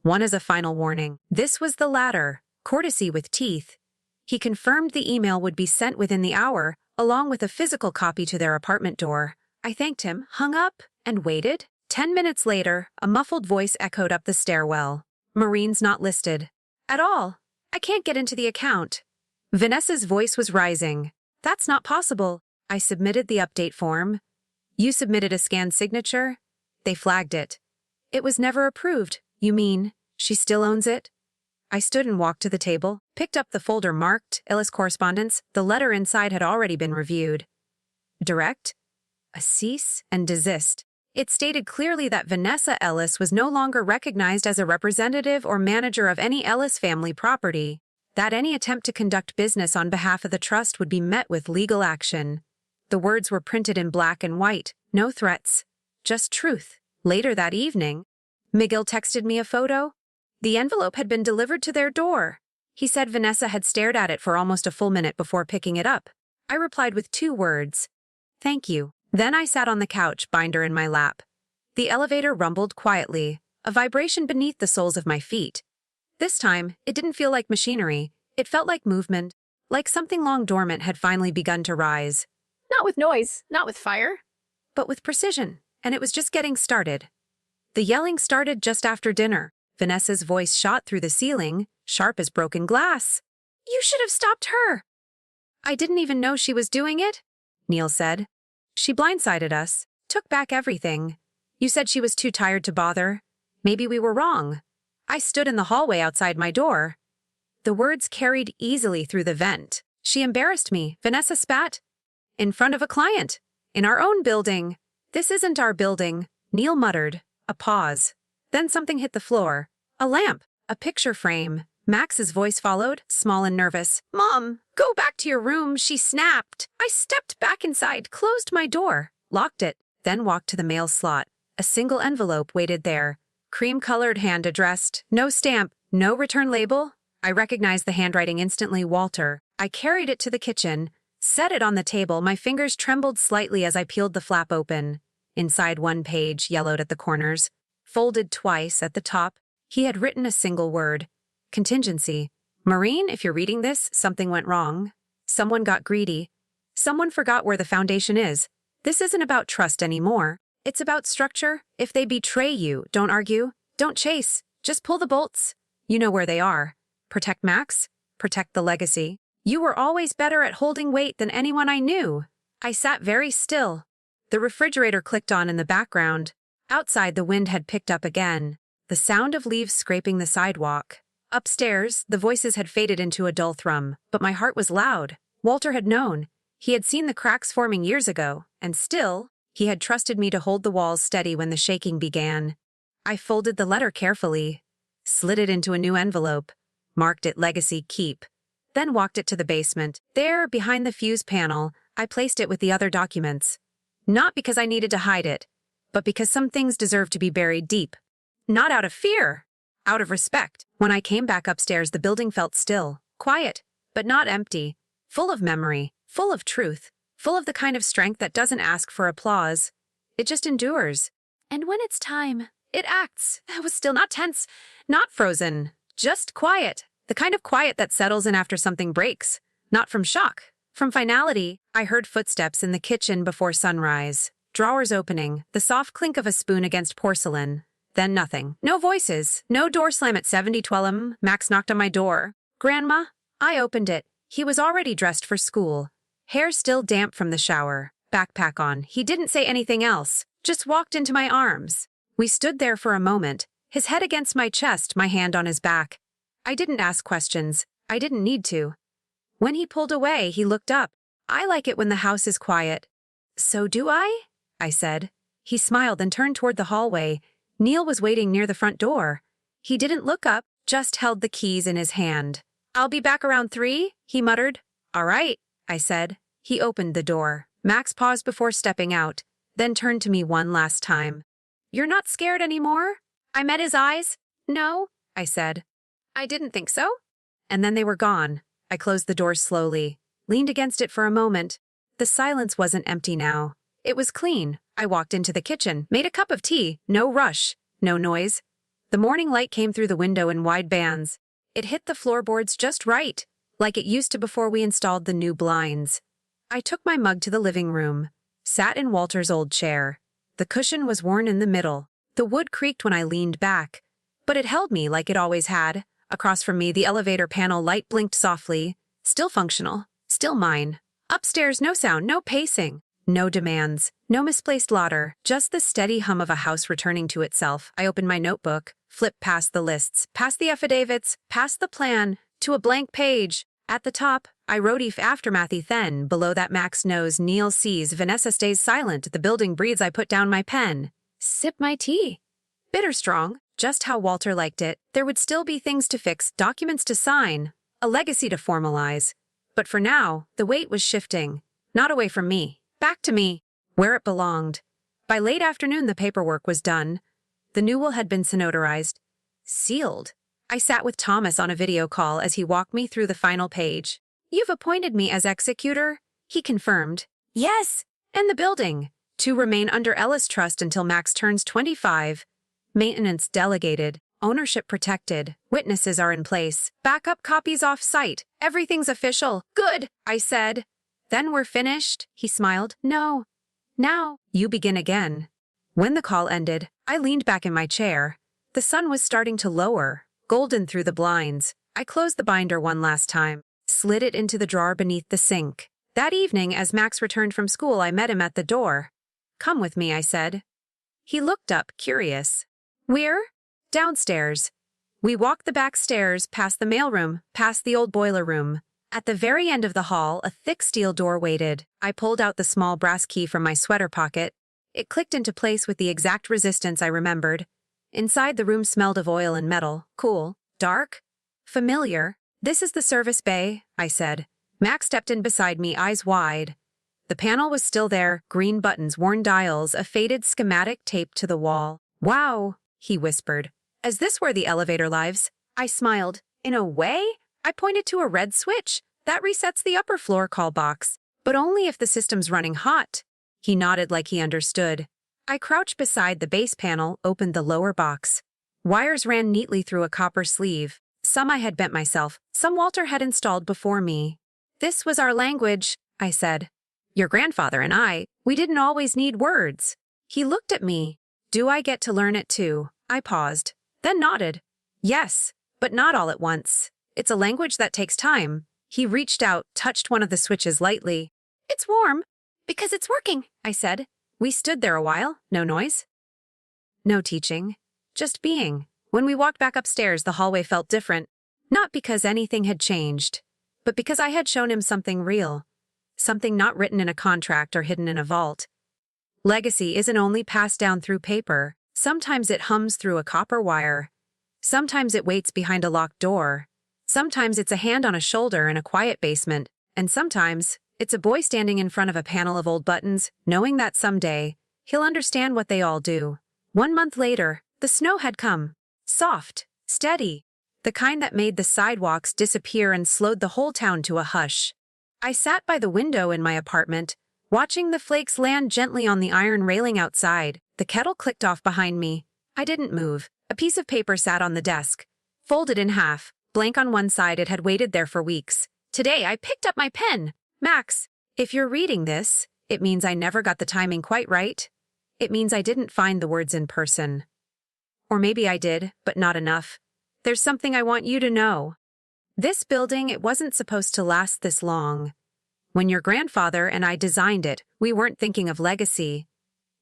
One as a final warning. This was the latter, courtesy with teeth. He confirmed the email would be sent within the hour, along with a physical copy to their apartment door. I thanked him, hung up, and waited. 10 minutes later, a muffled voice echoed up the stairwell. Maureen's not listed. At all. I can't get into the account. Vanessa's voice was rising. That's not possible. I submitted the update form. You submitted a scanned signature? They flagged it. It was never approved. You mean? She still owns it? I stood and walked to the table, picked up the folder marked Ellis Correspondence. The letter inside had already been reviewed. Direct? A cease and desist. It stated clearly that Vanessa Ellis was no longer recognized as a representative or manager of any Ellis family property, that any attempt to conduct business on behalf of the trust would be met with legal action. The words were printed in black and white, no threats, just truth. Later that evening, Miguel texted me a photo. The envelope had been delivered to their door. He said Vanessa had stared at it for almost a full minute before picking it up. I replied with 2 words. Thank you. Then I sat on the couch, binder in my lap. The elevator rumbled quietly, a vibration beneath the soles of my feet. This time, it didn't feel like machinery. It felt like movement, like something long dormant had finally begun to rise. Not with noise, not with fire. But with precision, and it was just getting started. The yelling started just after dinner. Vanessa's voice shot through the ceiling, sharp as broken glass. You should have stopped her. I didn't even know she was doing it, Neil said. She blindsided us, took back everything. You said she was too tired to bother. Maybe we were wrong. I stood in the hallway outside my door. The words carried easily through the vent. She embarrassed me, Vanessa spat. In front of a client. In our own building. This isn't our building, Neil muttered. A pause. Then something hit the floor. A lamp. A picture frame. Max's voice followed, small and nervous. Mom, go back to your room, she snapped. I stepped back inside, closed my door, locked it, then walked to the mail slot. A single envelope waited there. Cream-colored, hand-addressed. No stamp, no return label. I recognized the handwriting instantly, Walter. I carried it to the kitchen, set it on the table. My fingers trembled slightly as I peeled the flap open. Inside one page, yellowed at the corners, folded twice at the top, he had written a single word. Contingency. Maureen, if you're reading this, something went wrong. Someone got greedy. Someone forgot where the foundation is. This isn't about trust anymore. It's about structure. If they betray you, don't argue. Don't chase. Just pull the bolts. You know where they are. Protect Max. Protect the legacy. You were always better at holding weight than anyone I knew. I sat very still. The refrigerator clicked on in the background. Outside, the wind had picked up again. The sound of leaves scraping the sidewalk. Upstairs, the voices had faded into a dull thrum, but my heart was loud. Walter had known. He had seen the cracks forming years ago, and still, he had trusted me to hold the walls steady when the shaking began. I folded the letter carefully, slid it into a new envelope, marked it Legacy Keep, then walked it to the basement. There, behind the fuse panel, I placed it with the other documents. Not because I needed to hide it, but because some things deserve to be buried deep. Not out of fear. Out of respect. When I came back upstairs, the building felt still, quiet, but not empty, full of memory, full of truth, full of the kind of strength that doesn't ask for applause. It just endures. And when it's time, it acts. I was still not tense, not frozen, just quiet. The kind of quiet that settles in after something breaks. Not from shock, from finality. I heard footsteps in the kitchen before sunrise. Drawers opening, the soft clink of a spoon against porcelain. Then nothing. No voices. No door slam at 7012. Max knocked on my door. Grandma? I opened it. He was already dressed for school. Hair still damp from the shower. Backpack on. He didn't say anything else. Just walked into my arms. We stood there for a moment. His head against my chest, my hand on his back. I didn't ask questions. I didn't need to. When he pulled away, he looked up. I like it when the house is quiet. So do I? I said. He smiled and turned toward the hallway. Neil was waiting near the front door. He didn't look up, just held the keys in his hand. I'll be back around 3, he muttered. All right, I said. He opened the door. Max paused before stepping out, then turned to me one last time. You're not scared anymore? I met his eyes. No, I said. I didn't think so. And then they were gone. I closed the door slowly, leaned against it for a moment. The silence wasn't empty now. It was clean. I walked into the kitchen, made a cup of tea, no rush, no noise. The morning light came through the window in wide bands. It hit the floorboards just right, like it used to before we installed the new blinds. I took my mug to the living room, sat in Walter's old chair. The cushion was worn in the middle. The wood creaked when I leaned back, but it held me like it always had. Across from me, the elevator panel light blinked softly, still functional, still mine. Upstairs, no sound, no pacing. No demands, no misplaced laughter, just the steady hum of a house returning to itself. I opened my notebook, flipped past the lists, past the affidavits, past the plan, to a blank page. At the top, I wrote if aftermathy then. Below that Max knows, Neil sees, Vanessa stays silent, the building breathes. I put down my pen. Sip my tea. Bitter strong, just how Walter liked it. There would still be things to fix, documents to sign, a legacy to formalize. But for now, the weight was shifting. Not away from me, back to me, where it belonged. By late afternoon, the paperwork was done. The new will had been sonotarized. Sealed. I sat with Thomas on a video call as he walked me through the final page. You've appointed me as executor, he confirmed. Yes, and the building. To remain under Ellis Trust until Max turns 25. Maintenance delegated. Ownership protected. Witnesses are in place. Backup copies off-site. Everything's official. Good, I said. Then we're finished, he smiled. No. Now, you begin again. When the call ended, I leaned back in my chair. The sun was starting to lower, golden through the blinds. I closed the binder one last time, slid it into the drawer beneath the sink. That evening, as Max returned from school, I met him at the door. Come with me, I said. He looked up, curious. We're? Downstairs. We walked the back stairs, past the mailroom, past the old boiler room. At the very end of the hall, a thick steel door waited. I pulled out the small brass key from my sweater pocket. It clicked into place with the exact resistance I remembered. Inside, the room smelled of oil and metal. Cool. Dark. Familiar. This is the service bay, I said. Max stepped in beside me, eyes wide. The panel was still there, green buttons, worn dials, a faded schematic taped to the wall. Wow, he whispered. Is this where the elevator lives? I smiled. In a way? I pointed to a red switch. That resets the upper floor call box. But only if the system's running hot. He nodded like he understood. I crouched beside the base panel, opened the lower box. Wires ran neatly through a copper sleeve. Some I had bent myself, some Walter had installed before me. This was our language, I said. Your grandfather and I, we didn't always need words. He looked at me. Do I get to learn it too? I paused, then nodded. Yes, but not all at once. It's a language that takes time. He reached out, touched one of the switches lightly. It's warm. Because it's working, I said. We stood there a while, no noise. No teaching, just being. When we walked back upstairs, the hallway felt different. Not because anything had changed, but because I had shown him something real. Something not written in a contract or hidden in a vault. Legacy isn't only passed down through paper. Sometimes it hums through a copper wire. Sometimes it waits behind a locked door. Sometimes it's a hand on a shoulder in a quiet basement. And sometimes it's a boy standing in front of a panel of old buttons, knowing that someday he'll understand what they all do. 1 month later, the snow had come. Soft, steady, the kind that made the sidewalks disappear and slowed the whole town to a hush. I sat by the window in my apartment, watching the flakes land gently on the iron railing outside. The kettle clicked off behind me. I didn't move. A piece of paper sat on the desk, folded in half, blank on one side. It had waited there for weeks. Today, I picked up my pen. Max, if you're reading this, it means I never got the timing quite right. It means I didn't find the words in person. Or maybe I did, but not enough. There's something I want you to know. This building, it wasn't supposed to last this long. When your grandfather and I designed it, we weren't thinking of legacy.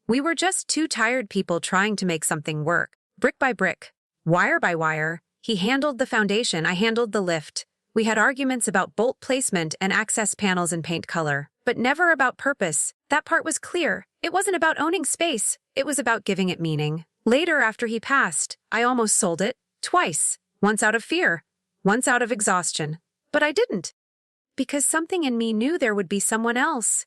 We were just two tired people trying to make something work. Brick by brick, wire by wire. He handled the foundation, I handled the lift. We had arguments about bolt placement and access panels and paint color, but never about purpose. That part was clear. It wasn't about owning space. It was about giving it meaning. Later, after he passed, I almost sold it. Twice. Once out of fear. Once out of exhaustion. But I didn't. Because something in me knew there would be someone else.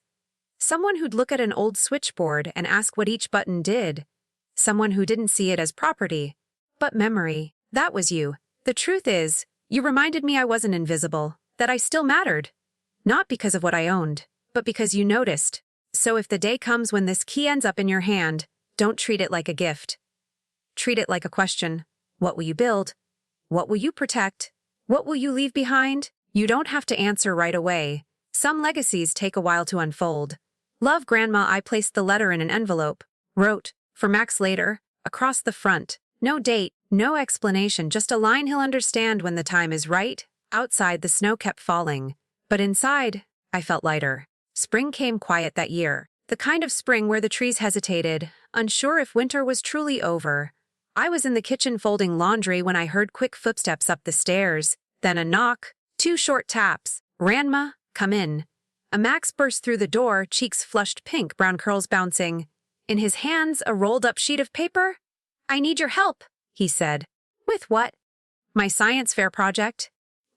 Someone who'd look at an old switchboard and ask what each button did. Someone who didn't see it as property, but memory. That was you. The truth is, you reminded me I wasn't invisible, that I still mattered. Not because of what I owned, but because you noticed. So if the day comes when this key ends up in your hand, don't treat it like a gift. Treat it like a question. What will you build? What will you protect? What will you leave behind? You don't have to answer right away. Some legacies take a while to unfold. Love, Grandma. I placed the letter in an envelope. Wrote, for Max later, across the front. No date, no explanation, just a line he'll understand when the time is right. Outside, the snow kept falling. But inside, I felt lighter. Spring came quiet that year. The kind of spring where the trees hesitated, unsure if winter was truly over. I was in the kitchen folding laundry when I heard quick footsteps up the stairs, then a knock, 2 short taps. "Grandma, come in." A Max burst through the door, cheeks flushed pink, brown curls bouncing. In his hands, a rolled-up sheet of paper. "I need your help," he said. "With what?" "My science fair project."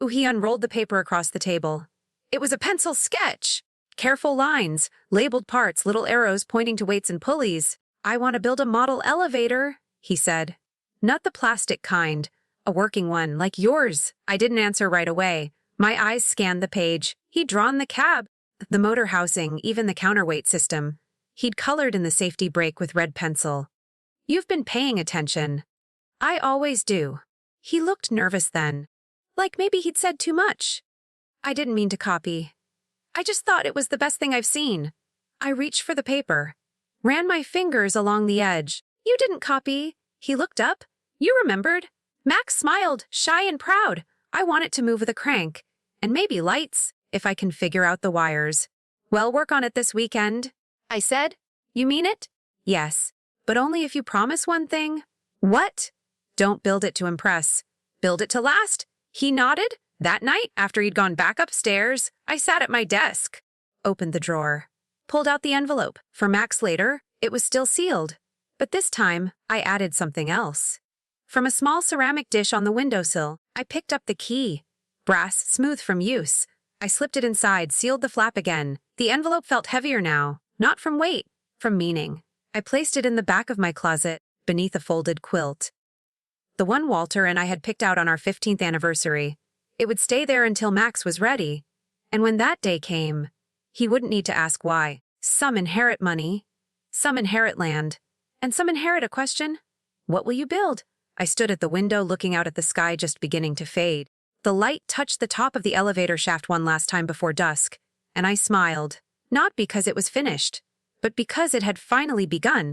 He unrolled the paper across the table. It was a pencil sketch. Careful lines, labeled parts, little arrows pointing to weights and pulleys. "I want to build a model elevator," he said. "Not the plastic kind, a working one, like yours." I didn't answer right away. My eyes scanned the page. He'd drawn the cab, the motor housing, even the counterweight system. He'd colored in the safety brake with red pencil. "You've been paying attention." "I always do." He looked nervous then. Like maybe he'd said too much. "I didn't mean to copy. I just thought it was the best thing I've seen." I reached for the paper, ran my fingers along the edge. "You didn't copy." He looked up. "You remembered." Max smiled, shy and proud. "I want it to move with a crank. And maybe lights, if I can figure out the wires." "Well, work on it this weekend," I said. "You mean it?" "Yes, but only if you promise one thing." "What?" "Don't build it to impress. Build it to last." He nodded. That night, after he'd gone back upstairs, I sat at my desk, opened the drawer, pulled out the envelope. For Max later, it was still sealed. But this time, I added something else. From a small ceramic dish on the windowsill, I picked up the key. Brass, smooth from use. I slipped it inside, sealed the flap again. The envelope felt heavier now, not from weight, from meaning. I placed it in the back of my closet, beneath a folded quilt. The one Walter and I had picked out on our 15th anniversary. It would stay there until Max was ready. And when that day came, he wouldn't need to ask why. Some inherit money, some inherit land, and some inherit a question. "What will you build?" I stood at the window looking out at the sky just beginning to fade. The light touched the top of the elevator shaft one last time before dusk, and I smiled. Not because it was finished, but because it had finally begun.